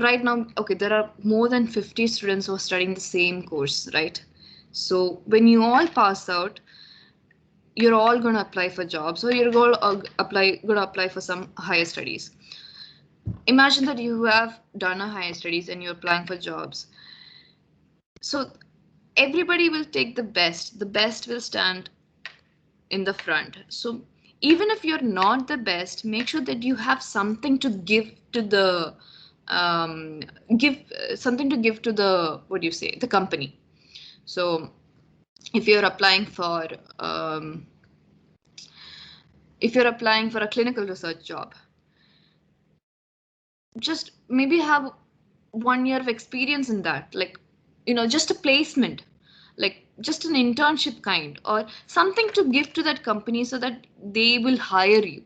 right now, okay, there are more than 50 students who are studying the same course, right? So when you all pass out, you're all going to apply for jobs, or you're going to apply for some higher studies. Imagine that you have done a higher studies and you're applying for jobs. So everybody will take the best. The best will stand in the front. So even if you're not the best, make sure that you have something to give to the the company. So if you're applying for a clinical research job, just maybe have 1 year of experience in that, like just a placement, like just an internship kind, or something to give to that company so that they will hire you,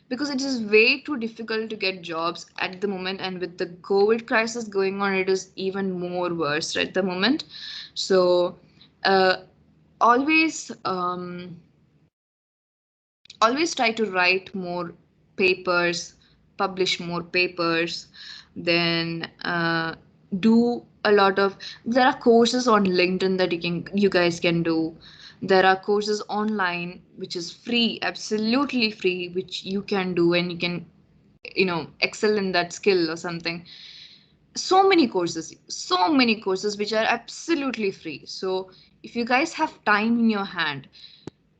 because it is way too difficult to get jobs at the moment, and with the COVID crisis going on, it is even more worse at the moment. So always try to write more papers, publish more papers, then do a lot of, there are courses on LinkedIn that you guys can do. There are courses online which is free, absolutely free, which you can do, and you can excel in that skill or something. So many courses which are absolutely free. So if you guys have time in your hand,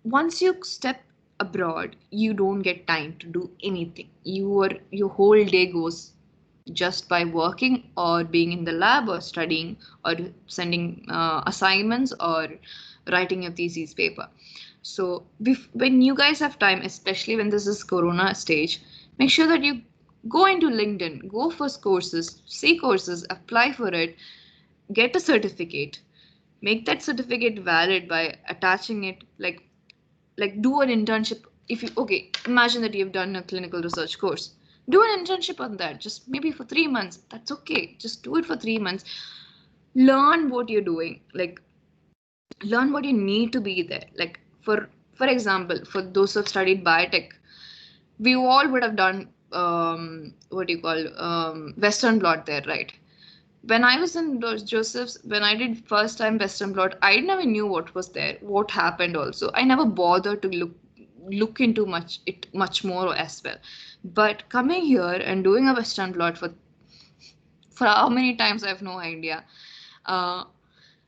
once you step abroad, you don't get time to do anything. Your whole day goes just by working or being in the lab or studying or sending assignments or writing your thesis paper. So when you guys have time, especially when this is Corona stage, make sure that you go into LinkedIn, go for courses, see courses, apply for it, get a certificate, make that certificate valid by attaching it, like do an internship. If you imagine that you've done a clinical research course, do an internship on that, just maybe for 3 months. That's okay, just do it for 3 months. Learn what you're doing, like learn what you need to be there. Like for example, for those who have studied biotech, we all would have done Western blot there, right? When I was in Joseph's, when I did first time Western blot, I never knew what was there, what happened also. I never bothered to look into much more as well. But coming here and doing a Western blot for how many times, I have no idea.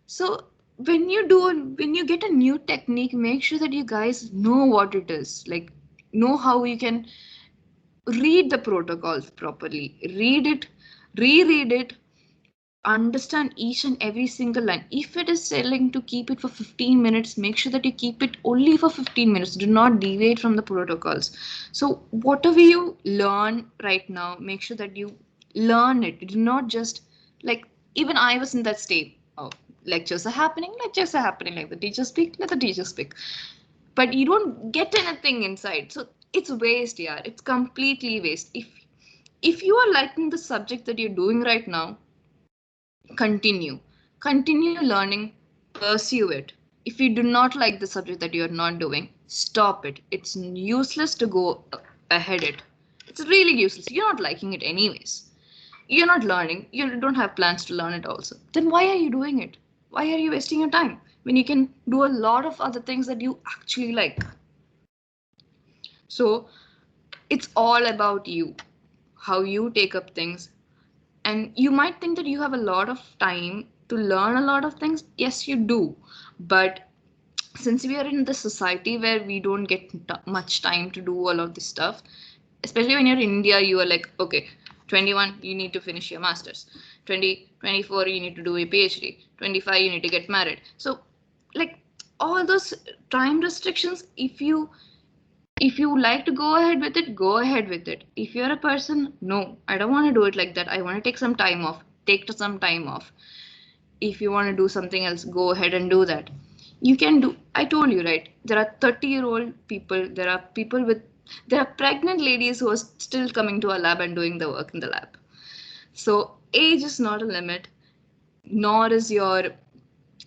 So when you get a new technique, make sure that you guys know what it is, like know how you can read the protocols properly, read it, reread it, understand each and every single line. If it is telling to keep it for 15 minutes, make sure that you keep it only for 15 minutes. Do not deviate from the protocols. So whatever you learn right now, make sure that you learn it. Do not just, like, even I was in that state. Oh, lectures are happening, let the teacher speak, let the teacher speak. But you don't get anything inside. So it's waste, yeah. It's completely waste. If you are liking the subject that you're doing right now, continue learning, pursue it. If you do not like the subject that you're not doing, stop it. It's useless to go ahead it. It's really useless. You're not liking it anyways. You're not learning. You don't have plans to learn it also. Then why are you doing it? Why are you wasting your time when you can do a lot of other things that you actually like? So it's all about you, how you take up things. And you might think that you have a lot of time to learn a lot of things. Yes, you do. But since we are in the society where we don't get much time to do all of this stuff, especially when you're in India, you are like, okay, 21, you need to finish your master's. 24, you need to do a PhD. 25, you need to get married. So, like, all those time restrictions, if you like to go ahead with it, go ahead with it. If you're a person, no, I don't want to do it like that. I want to take some time off. Take some time off. If you want to do something else, go ahead and do that. You can do. I told you, right? There are 30-year-old people. There are pregnant ladies who are still coming to a lab and doing the work in the lab. So age is not a limit, nor is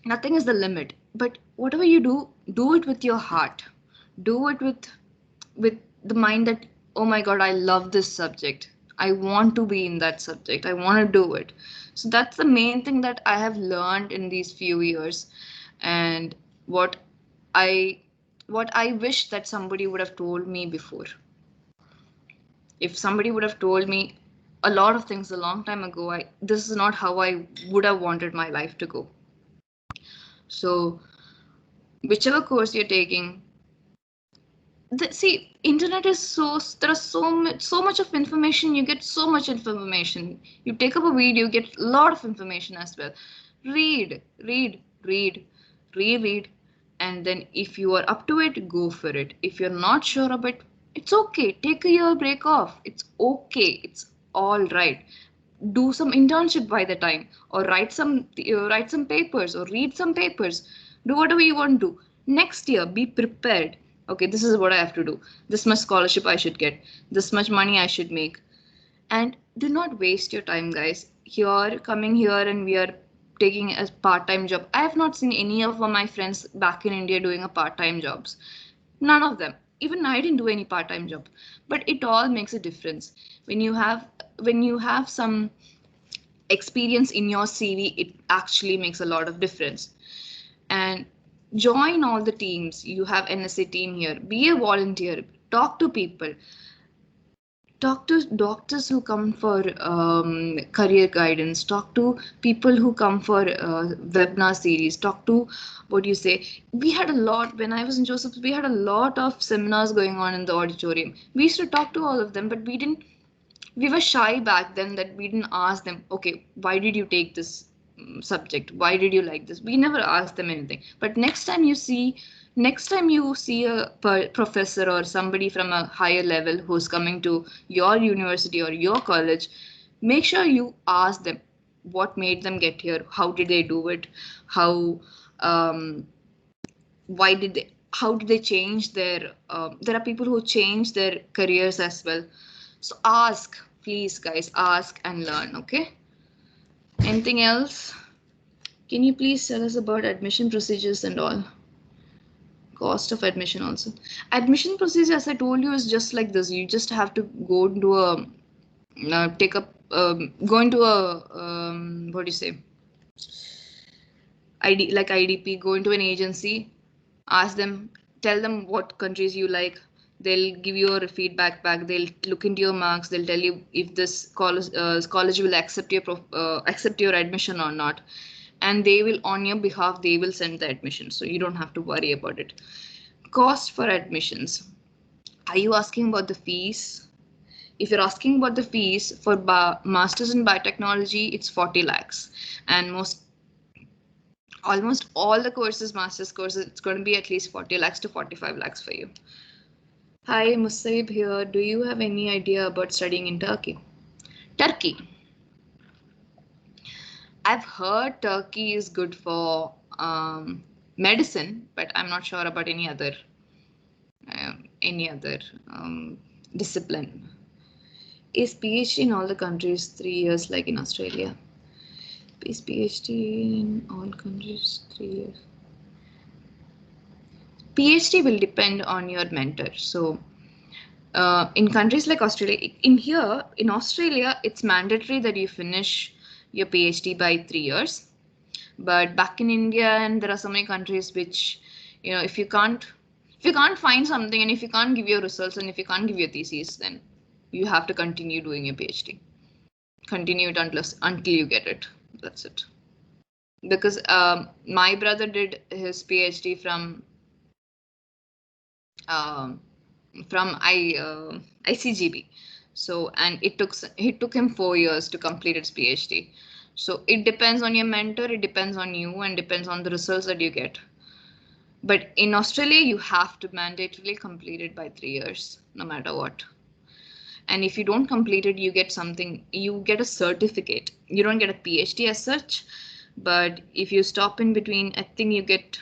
nothing is the limit. But whatever you do it with your heart. Do it with the mind that, oh my god, I love this subject, I want to be in that subject, I want to do it. So that's the main thing that I have learned in these few years. And what i I wish that somebody would have told me before. If somebody would have told me a lot of things a long time ago, this is not how I would have wanted my life to go. So whichever course you're taking, see, internet is there are so much of information. You get so much information. You take up a video, you get a lot of information as well. Read, read, read, reread, and then if you are up to it, go for it. If you're not sure of it, it's okay. Take a year break off. It's okay. It's all right. Do some internship by the time, or write some papers, or read some papers. Do whatever you want to do. Next year, be prepared. Okay, this is what I have to do. This much scholarship I should get. This much money I should make. And do not waste your time, guys. Here, coming here, and we are taking a part-time job. I have not seen any of my friends back in India doing a part-time jobs. None of them. Even I didn't do any part-time job. But it all makes a difference. When you have some experience in your CV, it actually makes a lot of difference. And join all the teams. You have NSA team here. Be a volunteer. Talk to people. Talk to doctors who come for career guidance. Talk to people who come for webinar series. Talk to, what do you say? We had a lot, when I was in Joseph's, we had a lot of seminars going on in the auditorium. We used to talk to all of them, but we were shy back then that we didn't ask them, okay, why did you take this subject? Why did you like this? We never asked them anything. But next time you see a professor or somebody from a higher level who's coming to your university or your college, make sure you ask them what made them get here, how did they do it, how did they change their there are people who change their careers as well. So ask, please guys, ask and learn. Okay, anything else? Can you please tell us about admission procedures and all? Cost of admission also. Admission procedure, as I told you, is just like this. You just have to go into a go into a what do you say, IDP, go into an agency, ask them, tell them what countries you like. They'll give you a feedback back. They'll look into your marks. They'll tell you if this college will accept your admission or not. And they will, on your behalf, they will send the admission. So you don't have to worry about it. Cost for admissions. Are you asking about the fees? If you're asking about the fees for masters in biotechnology, it's 40 lakhs. And almost all the master's courses, it's going to be at least 40 lakhs to 45 lakhs for you. Hi, Musaib here. Do you have any idea about studying in Turkey? Turkey. I've heard Turkey is good for medicine, but I'm not sure about any other discipline. Is PhD in all the countries 3 years like in Australia? Is PhD in all countries 3 years? PhD will depend on your mentor. So in countries like Australia, in Australia, it's mandatory that you finish your PhD by 3 years. But back in India, and there are so many countries which, if you can't find something, and if you can't give your results, and if you can't give your thesis, then you have to continue doing your PhD. Continue it until you get it. That's it. Because my brother did his PhD from ICGB. So, and it took him 4 years to complete his PhD. So it depends on your mentor, it depends on you, and depends on the results that you get. But in Australia, you have to mandatorily complete it by 3 years, no matter what. And if you don't complete it, you get a certificate. You don't get a PhD as such, but if you stop in between, I think you get,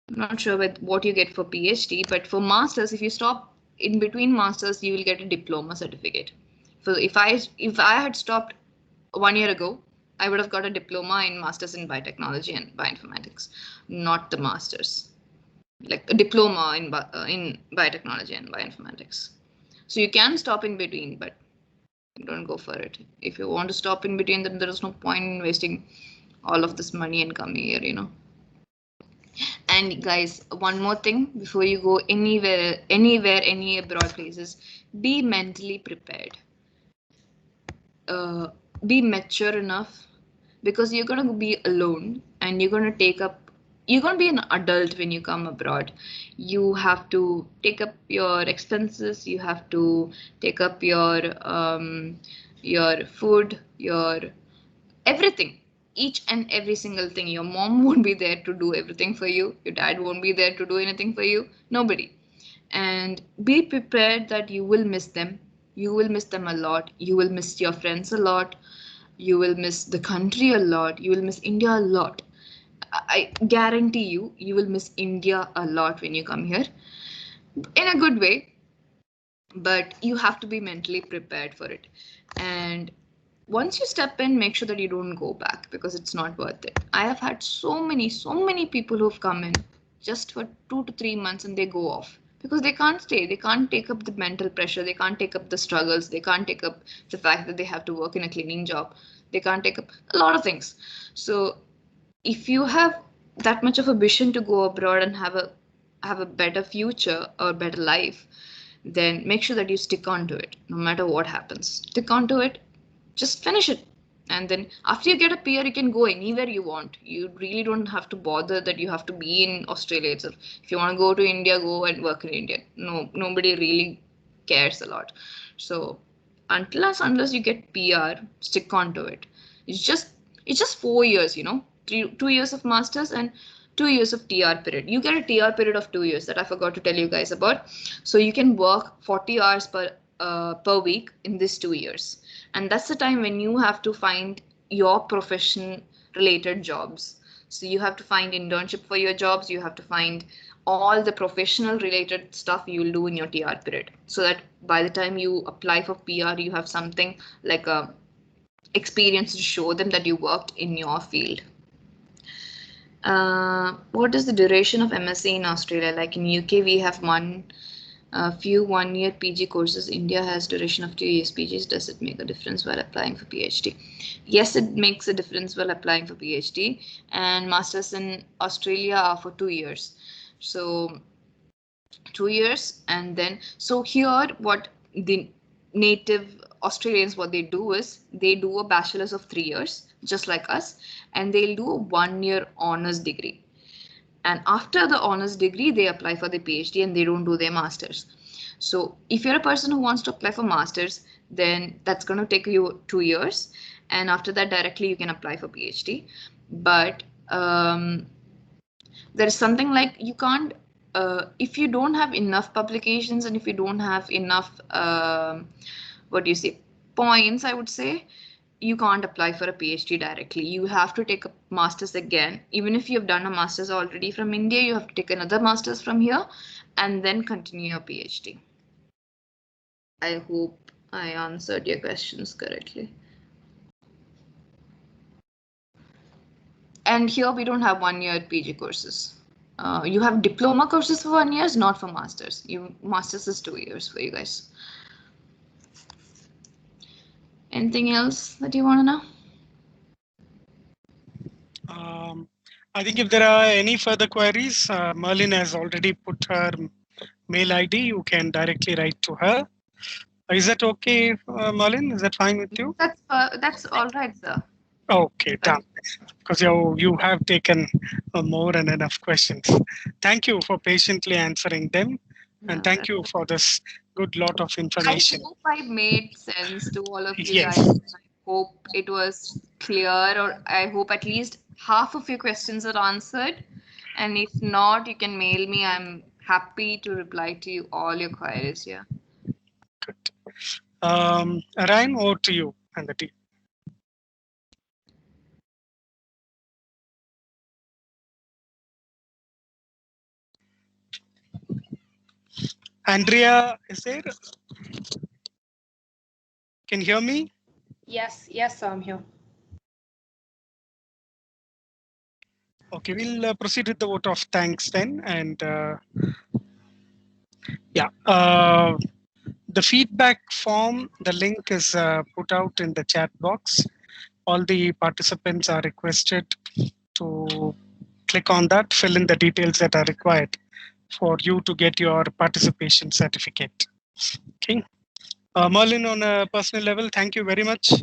I'm not sure what you get for PhD, but for masters, if you stop in between masters, you will get a diploma certificate. So if I had stopped 1 year ago, I would have got a diploma in masters in biotechnology and bioinformatics, not the masters, like a diploma in biotechnology and bioinformatics. So you can stop in between, but don't go for it. If you want to stop in between, then there is no point in wasting all of this money and coming here, And guys, one more thing before you go anywhere, any abroad places, be mentally prepared. Be mature enough, because you're going to be alone and you're going to be an adult when you come abroad. You have to take up your expenses, you have to take up your food, your everything, each and every single thing. Your mom won't be there to do everything for you, your dad won't be there to do anything for you, nobody. And be prepared that you will miss them. You will miss them a lot. You will miss your friends a lot. You will miss the country a lot. You will miss India a lot. I guarantee you will miss India a lot when you come here, in a good way, but you have to be mentally prepared for it. And once you step in, make sure that you don't go back, because it's not worth it. I have had so many people who've come in just for 2 to 3 months and they go off because they can't stay. They can't take up the mental pressure. They can't take up the struggles. They can't take up the fact that they have to work in a cleaning job. They can't take up a lot of things. So if you have that much of a vision to go abroad and have a better future or better life, then make sure that you stick on to it, no matter what happens. Stick on to it, just finish it. And then after you get a PR, you can go anywhere you want. You really don't have to bother that you have to be in Australia itself. If you want to go to India, go and work in India. No, nobody really cares a lot. So unless you get PR, stick on to it. It's just 4 years, 2 years of masters and 2 years of TR period. You get a TR period of 2 years that I forgot to tell you guys about. So you can work 40 hours per week in this 2 years. And that's the time when you have to find your profession related jobs. So you have to find internship for your jobs. You have to find all the professional related stuff you will do in your TR period. So that by the time you apply for PR, you have something like a experience to show them that you worked in your field. What is the duration of MSc in Australia? Like in UK, we have few 1-year PG courses. India has duration of 2 years PGs. Does it make a difference while applying for PhD? Yes, it makes a difference while applying for PhD. And masters in Australia are for 2 years. So 2 years, and then so here what the native Australians, what they do is they do a bachelor's of 3 years, just like us, and they'll do a 1-year honors degree. And after the honors degree, they apply for the PhD and they don't do their masters. So if you're a person who wants to apply for masters, then that's going to take you 2 years. And after that, directly you can apply for PhD. But there is something like you can't, if you don't have enough publications and if you don't have enough, points, I would say, you can't apply for a PhD directly. You have to take a master's again. Even if you've done a master's already from India, you have to take another master's from here and then continue your PhD. I hope I answered your questions correctly. And here we don't have 1 year PG courses. You have diploma courses for 1 year, not for masters. Masters is 2 years for you guys. Anything else that you want to know? I think if there are any further queries, Merlyn has already put her mail ID. You can directly write to her. Is that okay, Merlyn? Is that fine with you? That's all right, sir. Okay, done. Because you have taken more and enough questions. Thank you for patiently answering them. And thank you for this good lot of information. I hope I made sense to all of you Yes. guys. I hope it was clear, or I hope at least half of your questions are answered. And if not, you can mail me. I'm happy to reply to you all your queries here. Good. Ryan, over to you and the team. Andrea, is there? Can you hear me? Yes, I'm here. Okay, we'll proceed with the vote of thanks then. And yeah, the feedback form, the link is put out in the chat box. All the participants are requested to click on that, fill in the details that are required for you to get your participation certificate. Okay. Merlyn, on a personal level, thank you very much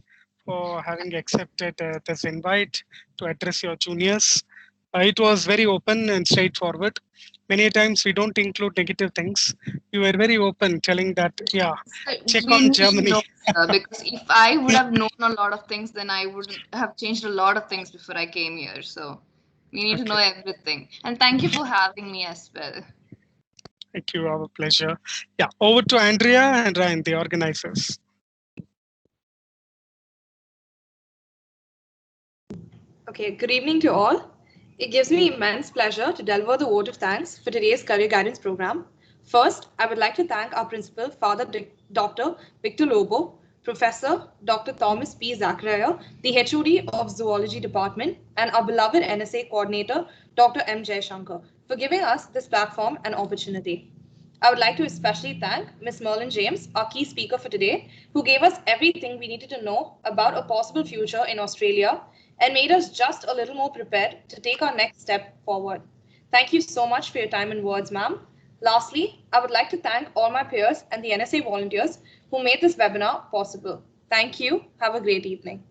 for having accepted this invite to address your juniors. It was very open and straightforward. Many times we don't include negative things. You were very open, telling that, yeah, check We on need to Germany. know, because if I would have known a lot of things, then I would have changed a lot of things before I came here. So we need to know everything. And thank you for having me as well. Thank you, our pleasure. Yeah, over to Andrea and Ryan, the organizers. Okay, good evening to all. It gives me immense pleasure to deliver the vote of thanks for today's career guidance program. First, I would like to thank our principal, Father Dr. Victor Lobo, Professor Dr. Thomas P. Zachariah, the HOD of Zoology Department, and our beloved NSA coordinator, Dr. M. Shankar, for giving us this platform and opportunity. I would like to especially thank Ms. Merlyn James, our key speaker for today, who gave us everything we needed to know about a possible future in Australia and made us just a little more prepared to take our next step forward. Thank you so much for your time and words, ma'am. Lastly, I would like to thank all my peers and the NSA volunteers who made this webinar possible. Thank you. Have a great evening.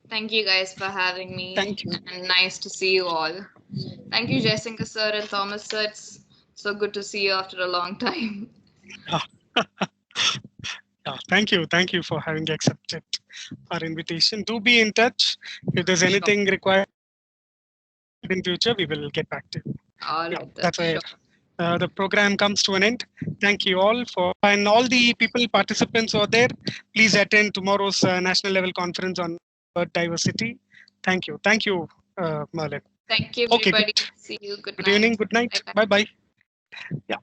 Thank you guys for having me. Thank you. And nice to see you all. Thank you, Jessica sir and Thomas sir. It's so good to see you after a long time. Thank you. Thank you for having accepted our invitation. Do be in touch. If there's anything required in future, we will get back to you. All right. That's why Sure. the program comes to an end. Thank you all and all the people participants who are there. Please attend tomorrow's national level conference on bird diversity. Thank you. Thank you, Merlyn. Thank you, Okay, everybody. good. See you. Good Good night. evening. Good night. Bye-bye. Bye-bye. Yeah.